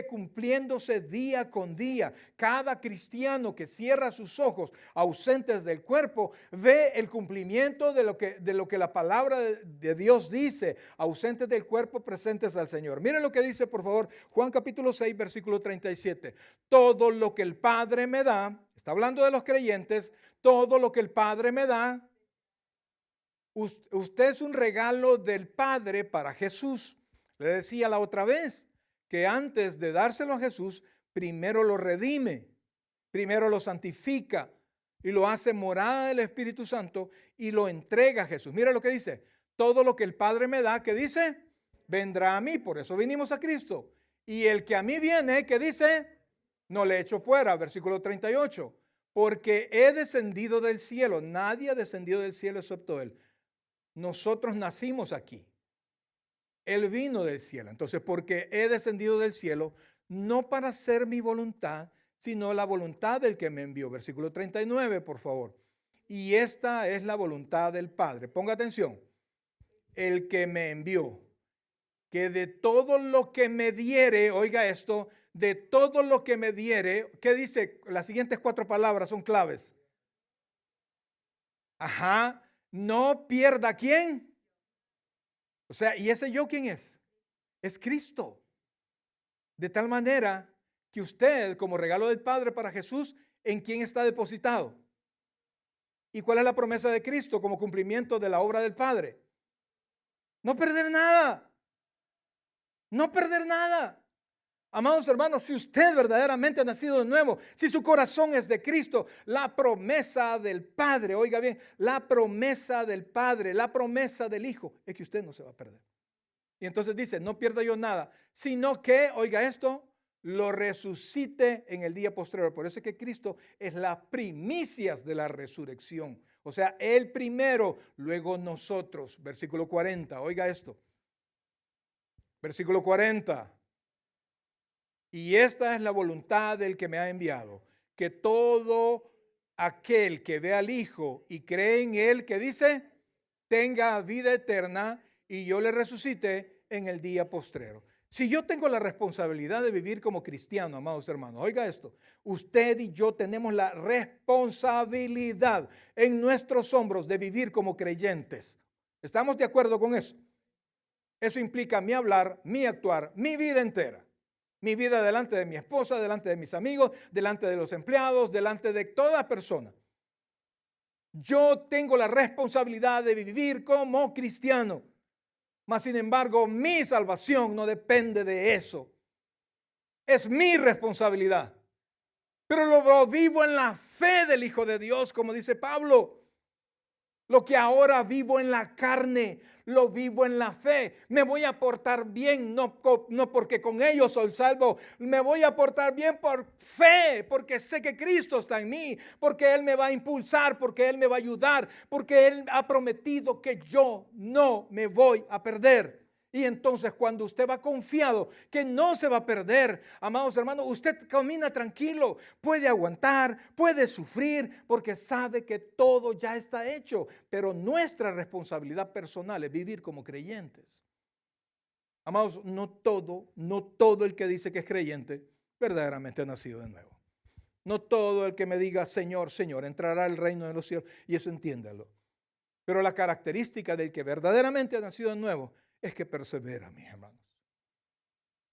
Speaker 2: cumpliéndose día con día. Cada cristiano que cierra sus ojos ausentes del cuerpo ve el cumplimiento de lo que la palabra de Dios dice. Ausentes del cuerpo, presentes al Señor. Miren lo que dice, por favor, Juan capítulo 6, versículo 37. Todo lo que el Padre me da, está hablando de los creyentes, todo lo que el Padre me da, usted es un regalo del Padre para Jesús. Le decía la otra vez que antes de dárselo a Jesús, primero lo redime, primero lo santifica y lo hace morada del Espíritu Santo y lo entrega a Jesús. Mira lo que dice, todo lo que el Padre me da, ¿qué dice? Vendrá a mí, por eso vinimos a Cristo. Y el que a mí viene, ¿qué dice? No le echo fuera, versículo 38. Porque he descendido del cielo. Nadie ha descendido del cielo excepto Él. Nosotros nacimos aquí. Él vino del cielo. Entonces, porque he descendido del cielo, no para hacer mi voluntad, sino la voluntad del que me envió. Versículo 39, por favor. Y esta es la voluntad del Padre. Ponga atención. El que me envió, que de todo lo que me diere, oiga esto, de todo lo que me diere, ¿qué dice? Las siguientes 4 palabras son claves. Ajá, no pierda ¿quién? O sea, ¿y ese yo quién es? Es Cristo. De tal manera que usted, como regalo del Padre para Jesús, ¿en quién está depositado? ¿Y cuál es la promesa de Cristo como cumplimiento de la obra del Padre? No perder nada. No perder nada. Amados hermanos, si usted verdaderamente ha nacido de nuevo, si su corazón es de Cristo, la promesa del Padre, oiga bien, la promesa del Padre, la promesa del Hijo, es que usted no se va a perder. Y entonces dice, no pierda yo nada, sino que, oiga esto, lo resucite en el día posterior. Por eso es que Cristo es las primicias de la resurrección. O sea, Él primero, luego nosotros. Versículo 40, oiga esto. Versículo 40. Y esta es la voluntad del que me ha enviado, que todo aquel que ve al Hijo y cree en Él, que dice, tenga vida eterna y yo le resucite en el día postrero. Si yo tengo la responsabilidad de vivir como cristiano, amados hermanos, oiga esto, usted y yo tenemos la responsabilidad en nuestros hombros de vivir como creyentes. ¿Estamos de acuerdo con eso? Eso implica mi hablar, mi actuar, mi vida entera. Mi vida delante de mi esposa, delante de mis amigos, delante de los empleados, delante de toda persona. Yo tengo la responsabilidad de vivir como cristiano. Mas, sin embargo, mi salvación no depende de eso. Es mi responsabilidad. Pero lo vivo en la fe del Hijo de Dios, como dice Pablo. Lo que ahora vivo en la carne, lo vivo en la fe. Me voy a portar bien, no porque con ellos soy salvo. Me voy a portar bien por fe, porque sé que Cristo está en mí, porque Él me va a impulsar, porque Él me va a ayudar, porque Él ha prometido que yo no me voy a perder. Y entonces cuando usted va confiado que no se va a perder, amados hermanos, usted camina tranquilo, puede aguantar, puede sufrir, porque sabe que todo ya está hecho. Pero nuestra responsabilidad personal es vivir como creyentes. Amados, no todo el que dice que es creyente verdaderamente ha nacido de nuevo. No todo el que me diga Señor, Señor, entrará al reino de los cielos, y eso entiéndalo. Pero la característica del que verdaderamente ha nacido de nuevo es que persevera, mis hermanos.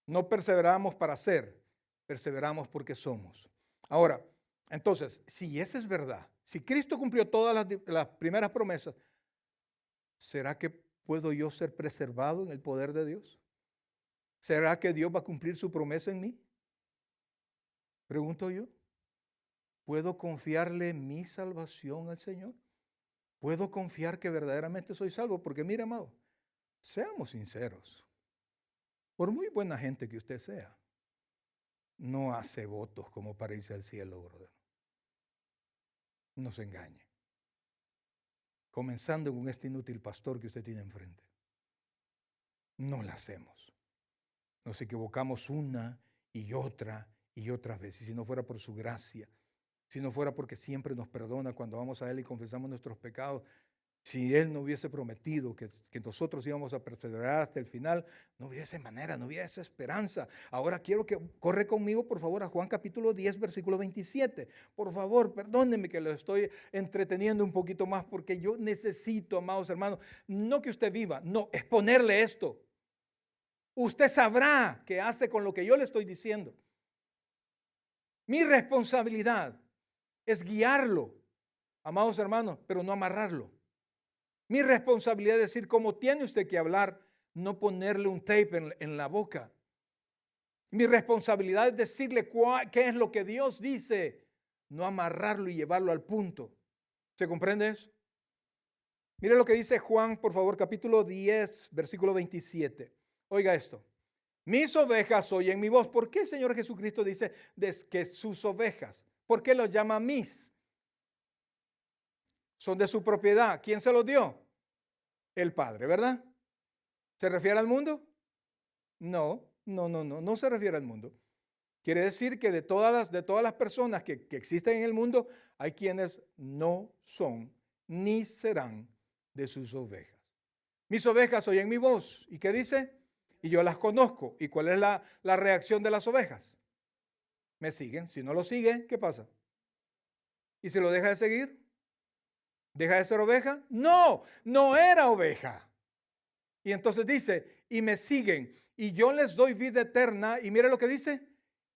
Speaker 2: No perseveramos para ser, perseveramos porque somos. Ahora, entonces, si esa es verdad, si Cristo cumplió todas las primeras promesas, ¿será que puedo yo ser preservado en el poder de Dios? ¿Será que Dios va a cumplir su promesa en mí? Pregunto yo. ¿Puedo confiarle mi salvación al Señor? ¿Puedo confiar que verdaderamente soy salvo? Porque mire, amado, seamos sinceros. Por muy buena gente que usted sea, no hace votos como para irse al cielo, brother. No se engañe. Comenzando con este inútil pastor que usted tiene enfrente. No la hacemos. Nos equivocamos una y otras veces. Si no fuera por su gracia, si no fuera porque siempre nos perdona cuando vamos a Él y confesamos nuestros pecados, si Él no hubiese prometido que nosotros íbamos a perseverar hasta el final, no hubiese manera, no hubiese esperanza. Ahora quiero que corre conmigo, por favor, a Juan capítulo 10, versículo 27. Por favor, perdónenme que lo estoy entreteniendo un poquito más, porque yo necesito, amados hermanos, no que usted viva, no, exponerle esto. Usted sabrá qué hace con lo que yo le estoy diciendo. Mi responsabilidad es guiarlo, amados hermanos, pero no amarrarlo. Mi responsabilidad es decir cómo tiene usted que hablar, no ponerle un tape en la boca. Mi responsabilidad es decirle qué es lo que Dios dice, no amarrarlo y llevarlo al punto. ¿Se comprende eso? Mire lo que dice Juan, por favor, capítulo 10, versículo 27. Oiga esto. Mis ovejas oyen mi voz. ¿Por qué el Señor Jesucristo dice que sus ovejas? ¿Por qué los llama mis? Son de su propiedad. ¿Quién se los dio? El Padre, ¿verdad? ¿Se refiere al mundo? No se refiere al mundo. Quiere decir que de todas las personas que existen en el mundo, hay quienes no son ni serán de sus ovejas. Mis ovejas oyen mi voz. ¿Y qué dice? Y yo las conozco. ¿Y cuál es la reacción de las ovejas? Me siguen. Si no lo sigue, ¿qué pasa? ¿Y si lo deja de seguir? ¿Deja de ser oveja? No era oveja. Y entonces dice, y me siguen, y yo les doy vida eterna. Y mire lo que dice,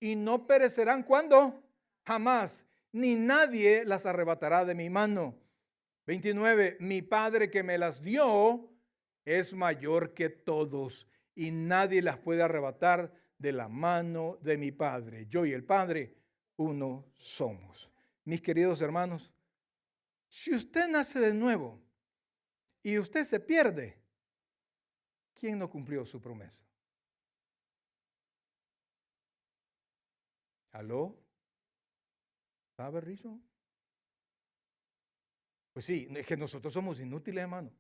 Speaker 2: y no perecerán. ¿Cuándo? Jamás. Ni nadie las arrebatará de mi mano. 29, mi Padre que me las dio es mayor que todos, y nadie las puede arrebatar de la mano de mi Padre. Yo y el Padre, uno somos. Mis queridos hermanos, si usted nace de nuevo y usted se pierde, ¿quién no cumplió su promesa? ¿Aló? ¿Sabe, Rizo? Pues sí, es que nosotros somos inútiles, hermano.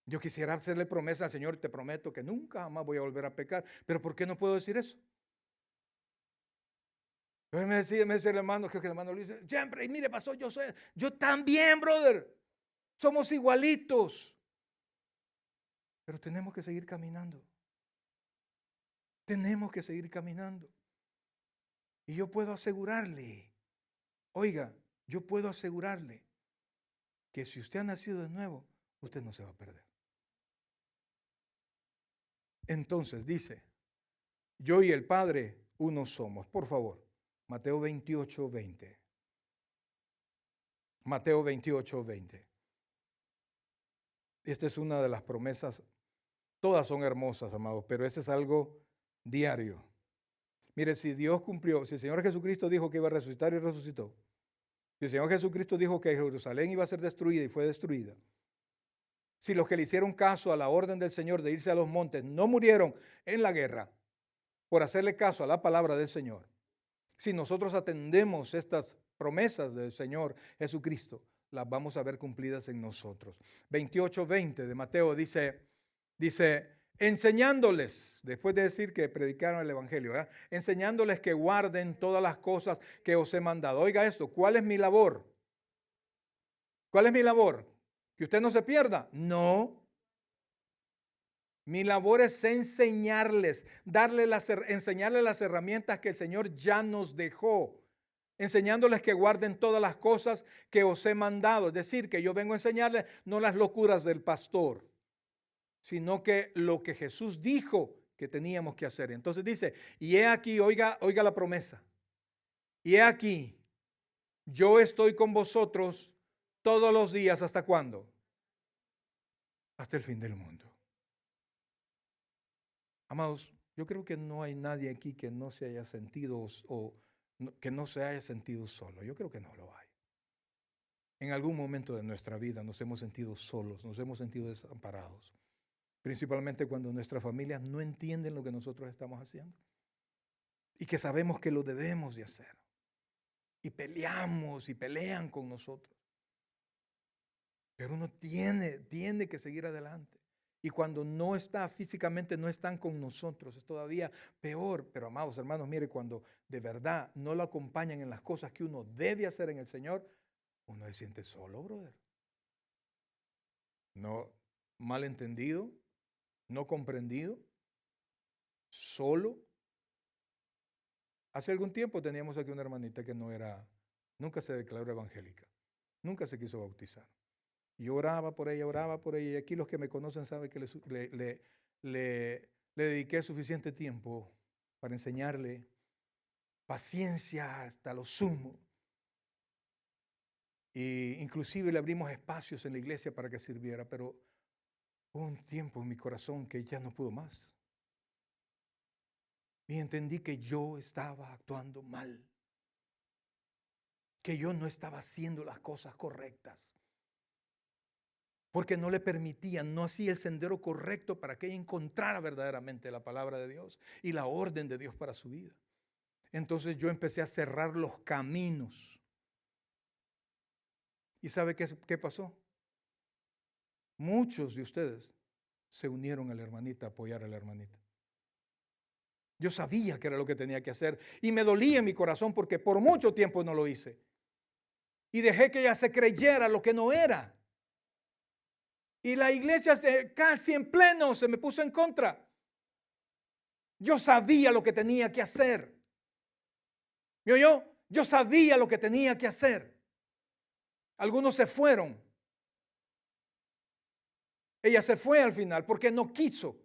Speaker 2: Yo quisiera hacerle promesa al Señor, te prometo que nunca jamás voy a volver a pecar. Pero ¿por qué no puedo decir eso? Me decía el hermano, creo que el hermano le dice, siempre, y mire, pastor, yo también, brother. Somos igualitos. Pero tenemos que seguir caminando. Tenemos que seguir caminando. Y yo puedo asegurarle, oiga, yo puedo asegurarle que si usted ha nacido de nuevo, usted no se va a perder. Entonces dice, yo y el Padre uno somos. Por favor, Mateo 28, 20. Mateo 28, 20. Esta es una de las promesas. Todas son hermosas, amados, pero ese es algo diario. Mire, si Dios cumplió, si el Señor Jesucristo dijo que iba a resucitar y resucitó, si el Señor Jesucristo dijo que Jerusalén iba a ser destruida y fue destruida, si los que le hicieron caso a la orden del Señor de irse a los montes no murieron en la guerra por hacerle caso a la palabra del Señor, si nosotros atendemos estas promesas del Señor Jesucristo, las vamos a ver cumplidas en nosotros. 28:20 de Mateo dice, enseñándoles, después de decir que predicaron el evangelio, ¿verdad? Enseñándoles que guarden todas las cosas que os he mandado. Oiga esto, ¿cuál es mi labor? ¿Cuál es mi labor? ¿Que usted no se pierda? No. Mi labor es enseñarles, enseñarles las herramientas que el Señor ya nos dejó, enseñándoles que guarden todas las cosas que os he mandado. Es decir, que yo vengo a enseñarles no las locuras del pastor, sino que lo que Jesús dijo que teníamos que hacer. Entonces dice, y he aquí, oiga la promesa, y he aquí, yo estoy con vosotros todos los días. ¿Hasta cuándo? Hasta el fin del mundo. Amados, yo creo que no hay nadie aquí que no se haya sentido que no se haya sentido solo. Yo creo que no lo hay. En algún momento de nuestra vida nos hemos sentido solos, nos hemos sentido desamparados. Principalmente cuando nuestras familias no entienden lo que nosotros estamos haciendo. Y que sabemos que lo debemos de hacer. Y peleamos y pelean con nosotros. Pero uno tiene que seguir adelante. Y cuando no está físicamente, no están con nosotros, es todavía peor. Pero amados hermanos, mire, cuando de verdad no lo acompañan en las cosas que uno debe hacer en el Señor, uno se siente solo, brother. No, malentendido, no comprendido, solo. Hace algún tiempo teníamos aquí una hermanita que nunca se declaró evangélica, nunca se quiso bautizar. Y yo oraba por ella, y aquí los que me conocen saben que le dediqué suficiente tiempo para enseñarle paciencia hasta lo sumo. Y inclusive le abrimos espacios en la iglesia para que sirviera, pero hubo un tiempo en mi corazón que ya no pudo más. Y entendí que yo estaba actuando mal, que yo no estaba haciendo las cosas correctas. Porque no le permitían, no hacía el sendero correcto para que ella encontrara verdaderamente la palabra de Dios y la orden de Dios para su vida. Entonces yo empecé a cerrar los caminos. ¿Y sabe qué pasó? Muchos de ustedes se unieron a la hermanita, a apoyar a la hermanita. Yo sabía que era lo que tenía que hacer y me dolía en mi corazón porque por mucho tiempo no lo hice. Y dejé que ella se creyera lo que no era. Y la iglesia casi en pleno se me puso en contra. Yo sabía lo que tenía que hacer. ¿Me oyó? Yo sabía lo que tenía que hacer. Algunos se fueron. Ella se fue al final porque no quiso.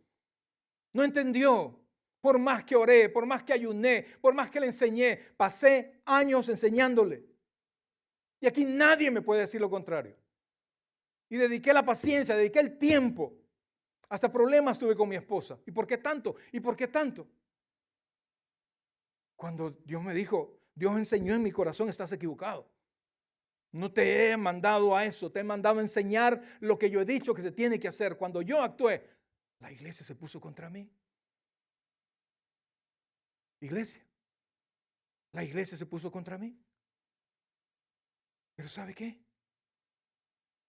Speaker 2: No entendió. Por más que oré, por más que ayuné, por más que le enseñé, pasé años enseñándole. Y aquí nadie me puede decir lo contrario. Y dediqué la paciencia, dediqué el tiempo. Hasta problemas tuve con mi esposa. ¿Y por qué tanto? ¿Y por qué tanto? Cuando Dios me dijo, Dios enseñó en mi corazón, estás equivocado. No te he mandado a eso, te he mandado a enseñar lo que yo he dicho que se tiene que hacer. Cuando yo actué, la iglesia se puso contra mí. Iglesia, la iglesia se puso contra mí. Pero ¿sabe qué?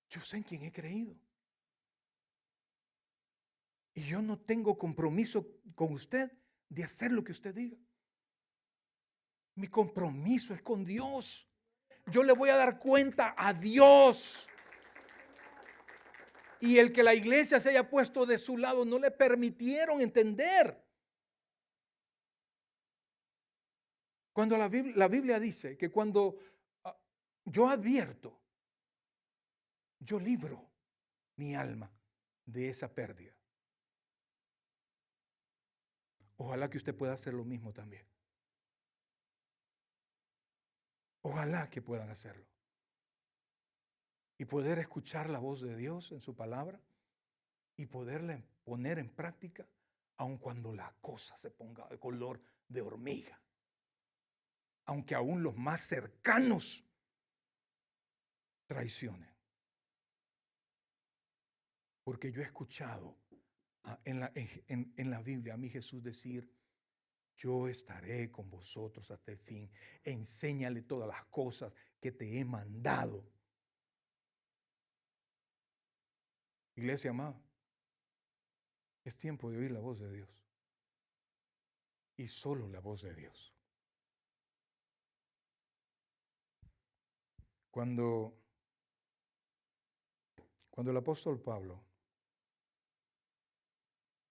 Speaker 2: Yo sé en quién he creído. Y yo no tengo compromiso con usted de hacer lo que usted diga. Mi compromiso es con Dios. Yo le voy a dar cuenta a Dios. Y el que la iglesia se haya puesto de su lado no le permitieron entender. Cuando la Biblia dice que cuando yo advierto, yo libro mi alma de esa pérdida. Ojalá que usted pueda hacer lo mismo también. Ojalá que puedan hacerlo. Y poder escuchar la voz de Dios en su palabra y poderla poner en práctica aun cuando la cosa se ponga de color de hormiga. Aunque aún los más cercanos traicionen. Porque yo he escuchado en la Biblia a mí Jesús decir, yo estaré con vosotros hasta el fin. Enséñale todas las cosas que te he mandado. Iglesia amada, Es tiempo de oír la voz de Dios. Y solo la voz de Dios. Cuando el apóstol Pablo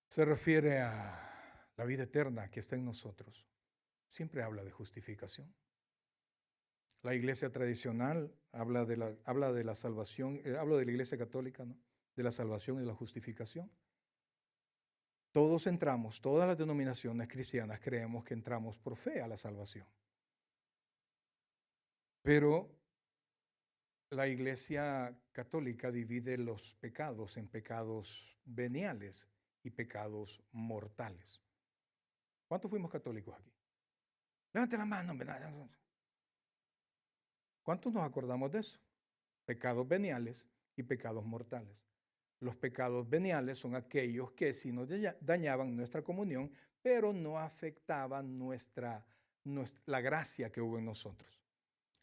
Speaker 2: se refiere a la vida eterna que está en nosotros, siempre habla de justificación. La iglesia tradicional habla de la salvación, habla de la iglesia católica, ¿no? De la salvación y la justificación. Todos entramos, todas las denominaciones cristianas creemos que entramos por fe a la salvación. Pero la iglesia católica divide los pecados en pecados veniales y pecados mortales. ¿Cuántos fuimos católicos aquí? Levante la mano. ¿Cuántos nos acordamos de eso? Pecados veniales y pecados mortales. Los pecados veniales son aquellos que sí nos dañaban nuestra comunión, pero no afectaban la gracia que hubo en nosotros.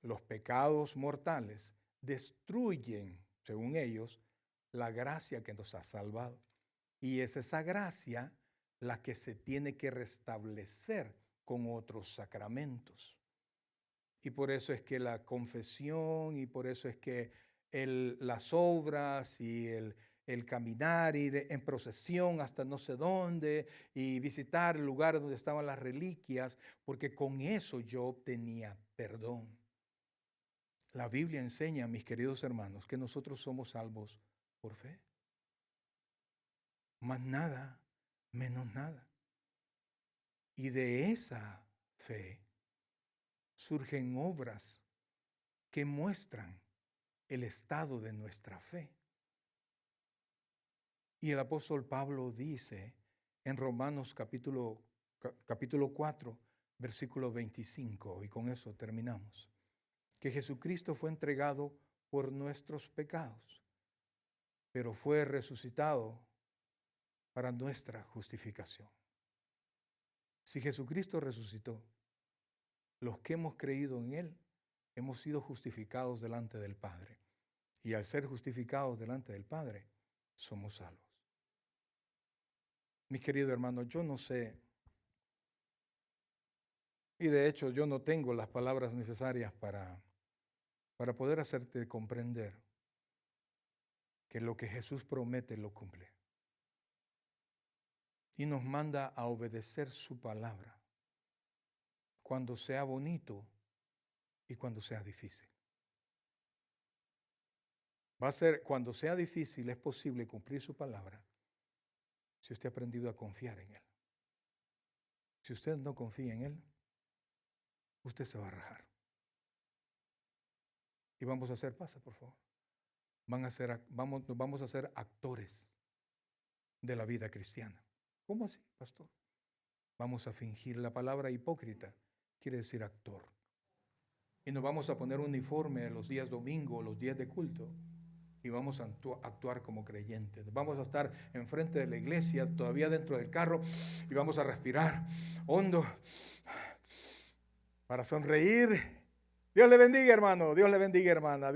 Speaker 2: Los pecados mortales destruyen, según ellos, la gracia que nos ha salvado. Y es esa gracia la que se tiene que restablecer con otros sacramentos. Y por eso es que la confesión, y por eso es que las obras y el caminar, ir en procesión hasta no sé dónde y visitar el lugar donde estaban las reliquias, porque con eso yo obtenía perdón. La Biblia enseña, mis queridos hermanos, que nosotros somos salvos por fe. Más nada, menos nada. Y de esa fe surgen obras que muestran el estado de nuestra fe. Y el apóstol Pablo dice en Romanos capítulo 4, versículo 25, y con eso terminamos, que Jesucristo fue entregado por nuestros pecados, pero fue resucitado para nuestra justificación. Si Jesucristo resucitó, los que hemos creído en Él, hemos sido justificados delante del Padre. Y al ser justificados delante del Padre, somos salvos. Mis queridos hermanos, yo no sé, y de hecho yo no tengo las palabras necesarias para poder hacerte comprender que lo que Jesús promete lo cumple. Y nos manda a obedecer su palabra, cuando sea bonito y cuando sea difícil. Va a ser, cuando sea difícil, es posible cumplir su palabra si usted ha aprendido a confiar en Él. Si usted no confía en Él, usted se va a rajar. Y vamos a hacer, pasa por favor, vamos a ser actores de la vida cristiana. ¿Cómo así, pastor? Vamos a fingir. La palabra hipócrita quiere decir actor. Y nos vamos a poner uniforme los días domingo, los días de culto, y vamos a actuar como creyentes. Vamos a estar enfrente de la iglesia, todavía dentro del carro, y vamos a respirar hondo para sonreír. Dios le bendiga, hermano. Dios le bendiga, hermana.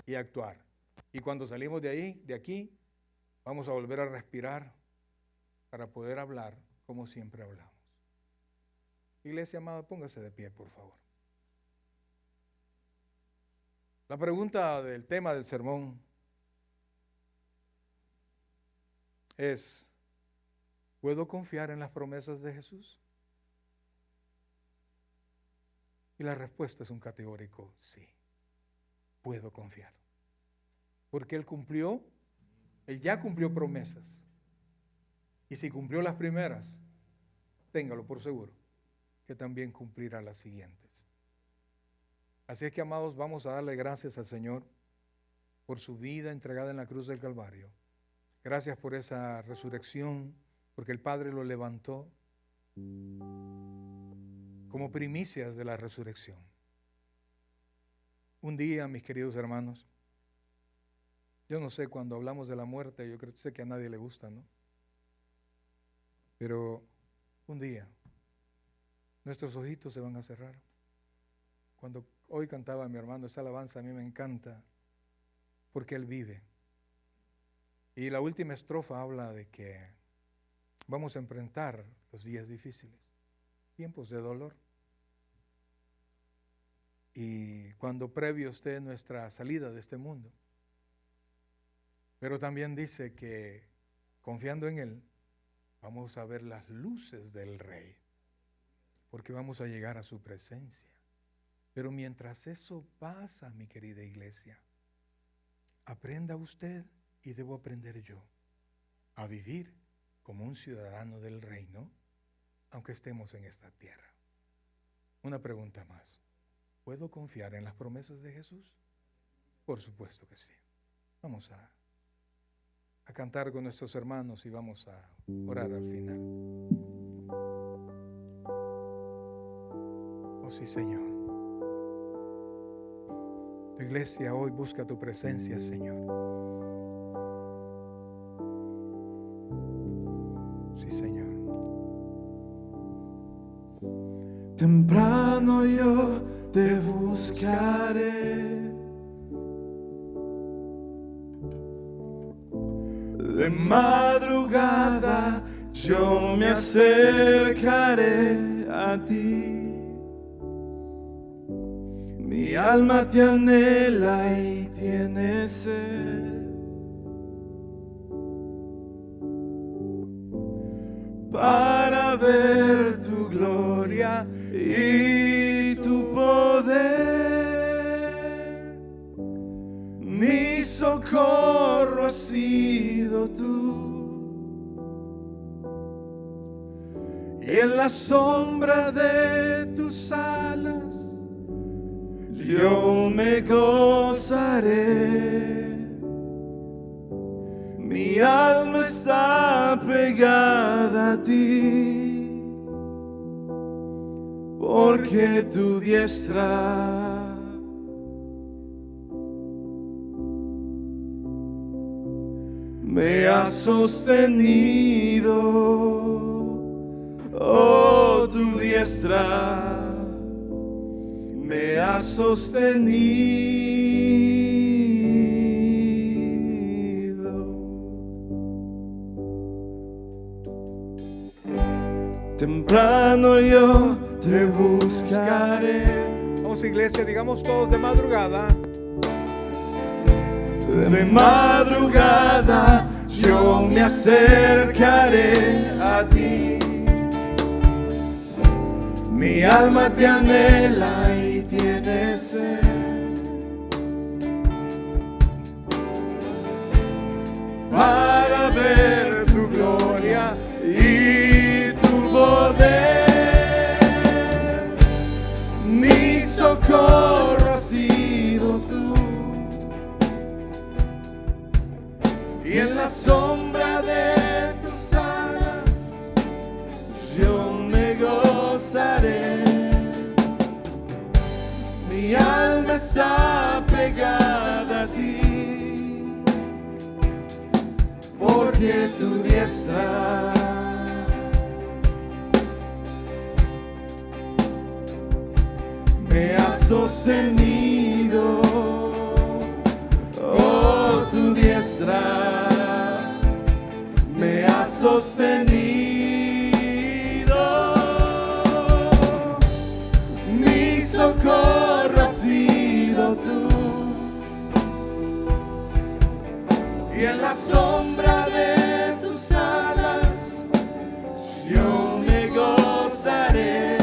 Speaker 2: Y actuar. Y cuando salimos de aquí, vamos a volver a respirar para poder hablar como siempre hablamos. Iglesia amada, póngase de pie, por favor. La pregunta del tema del sermón es: ¿puedo confiar en las promesas de Jesús? Y la respuesta es un categórico sí. Puedo confiar. Porque Él ya cumplió promesas. Y si cumplió las primeras, téngalo por seguro que también cumplirá las siguientes. Así es que, amados, vamos a darle gracias al Señor por su vida entregada en la cruz del Calvario. Gracias por esa resurrección, porque el Padre lo levantó como primicias de la resurrección. Un día, mis queridos hermanos, yo no sé, cuando hablamos de la muerte, sé que a nadie le gusta, ¿no? Pero un día nuestros ojitos se van a cerrar. Cuando hoy cantaba mi hermano esa alabanza, a mí me encanta, porque Él vive. Y la última estrofa habla de que vamos a enfrentar los días difíciles, tiempos de dolor. Y cuando previo esté nuestra salida de este mundo. Pero también dice que confiando en Él, vamos a ver las luces del Rey, porque vamos a llegar a su presencia. Pero mientras eso pasa, mi querida iglesia, aprenda usted y debo aprender yo a vivir como un ciudadano del reino, aunque estemos en esta tierra. Una pregunta más. ¿Puedo confiar en las promesas de Jesús? Por supuesto que sí. Vamos a cantar con nuestros hermanos y vamos a orar al final. Oh sí, Señor. Tu iglesia hoy busca tu presencia, Señor. Sí, Señor.
Speaker 3: Temprano yo te buscaré, de madrugada yo me acercaré a ti. Mi alma te anhela y tiene sed, para ver tu gloria y tu poder. Mi socorro has sido tú, y en la sombra de tus alas yo me gozaré. Mi alma está pegada a ti, porque tu diestra me ha sostenido. Oh, tu diestra me ha sostenido. Temprano yo te buscaré.
Speaker 2: Vamos, iglesia, digamos todos de madrugada.
Speaker 3: De madrugada yo me acercaré a ti. Mi alma te anhela y tiene sed, para ver tu gloria y tu poder. Mi socorro has sido tú, y en la sombra de tus alas yo me gozaré. Mi alma está pegada a ti, porque tu diestra me ha sostenido. Oh, tu diestra me ha sostenido. Mi socorro has sido tú, y en la sombra de tus alas yo me gozaré.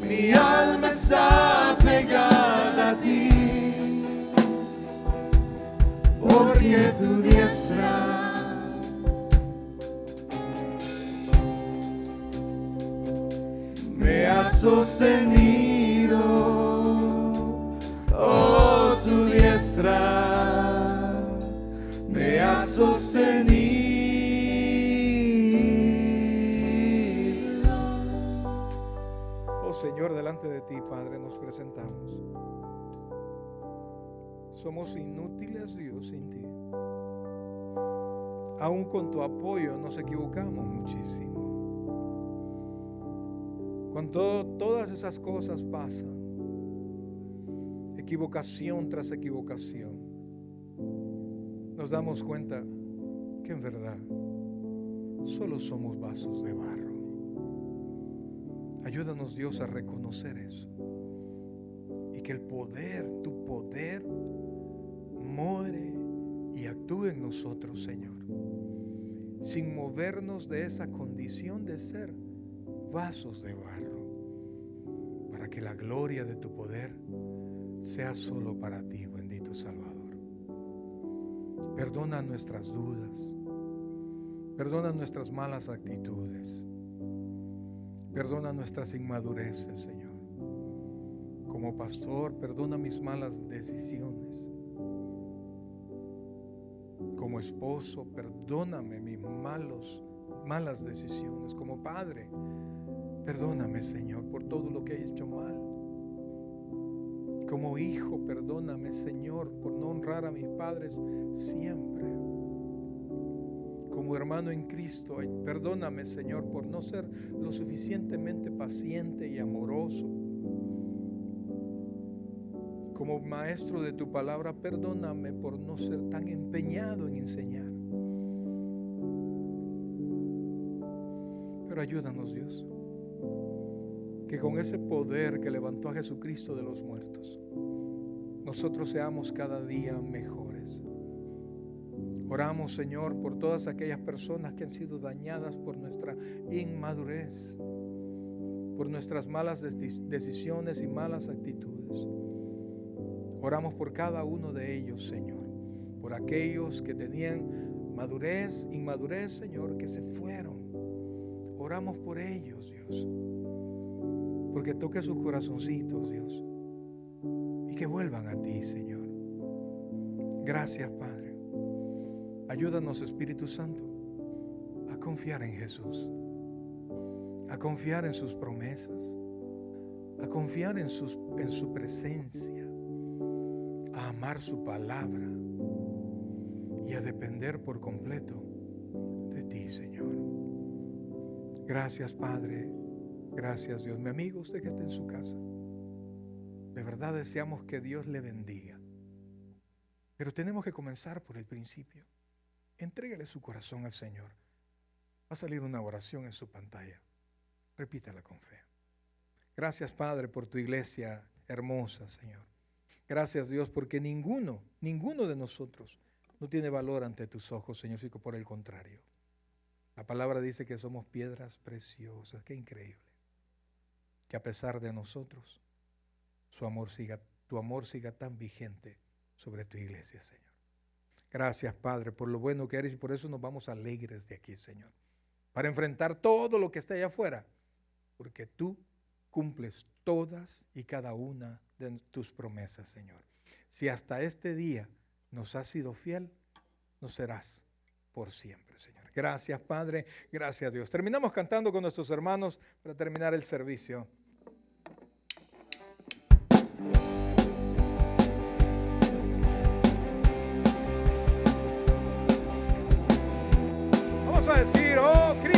Speaker 3: Mi alma está pegada a ti, porque tu diestra me ha sostenido. Oh, tu diestra me ha sostenido.
Speaker 2: Oh Señor, delante de ti, Padre, nos presentamos. Somos inútiles, Dios, sin ti. Aún con tu apoyo nos equivocamos muchísimo. Cuando todas esas cosas pasan, equivocación tras equivocación, nos damos cuenta que en verdad solo somos vasos de barro. Ayúdanos, Dios, a reconocer eso. Y que el poder, tu poder, more y actúe en nosotros, Señor, sin movernos de esa condición de ser vasos de barro, para que la gloria de tu poder sea solo para ti, bendito Salvador. Perdona nuestras dudas, perdona nuestras malas actitudes, perdona nuestras inmadureces, Señor. Como pastor, perdona mis malas decisiones. Como esposo, perdóname mis malas decisiones. Como padre, perdóname, Señor, por todo lo que he hecho mal. Como hijo, perdóname, Señor, por no honrar a mis padres siempre. Como hermano en Cristo, perdóname, Señor, por no ser lo suficientemente paciente y amoroso. Como maestro de tu palabra, perdóname por no ser tan empeñado en enseñar. Pero ayúdanos, Dios, que con ese poder que levantó a Jesucristo de los muertos, nosotros seamos cada día mejores. Oramos, Señor, por todas aquellas personas que han sido dañadas por nuestra inmadurez, por nuestras malas decisiones y malas actitudes. Oramos por cada uno de ellos, Señor, por aquellos que tenían inmadurez, Señor, que se fueron. Oramos por ellos, Dios, porque toque sus corazoncitos, Dios, y que vuelvan a ti, Señor. Gracias, Padre. Ayúdanos, Espíritu Santo, a confiar en Jesús, a confiar en sus promesas, a confiar en su presencia, a amar su palabra y a depender por completo de ti, Señor. Gracias, Padre. Gracias, Dios. Mi amigo, usted que está en su casa, de verdad deseamos que Dios le bendiga, pero tenemos que comenzar por el principio. Entrégale su corazón al Señor. Va a salir una oración en su pantalla. Repítala con fe. Gracias, Padre, por tu iglesia hermosa, Señor. Gracias, Dios, porque ninguno de nosotros no tiene valor ante tus ojos, Señor, sino por el contrario. La palabra dice que somos piedras preciosas. Qué increíble. Que a pesar de nosotros, tu amor siga tan vigente sobre tu iglesia, Señor. Gracias, Padre, por lo bueno que eres, y por eso nos vamos alegres de aquí, Señor, para enfrentar todo lo que está allá afuera, porque tú cumples todas y cada una de tus promesas, Señor. Si hasta este día nos has sido fiel, nos serás por siempre, Señor. Gracias, Padre. Gracias, Dios. Terminamos cantando con nuestros hermanos para terminar el servicio. Vamos a decir, oh Cristo.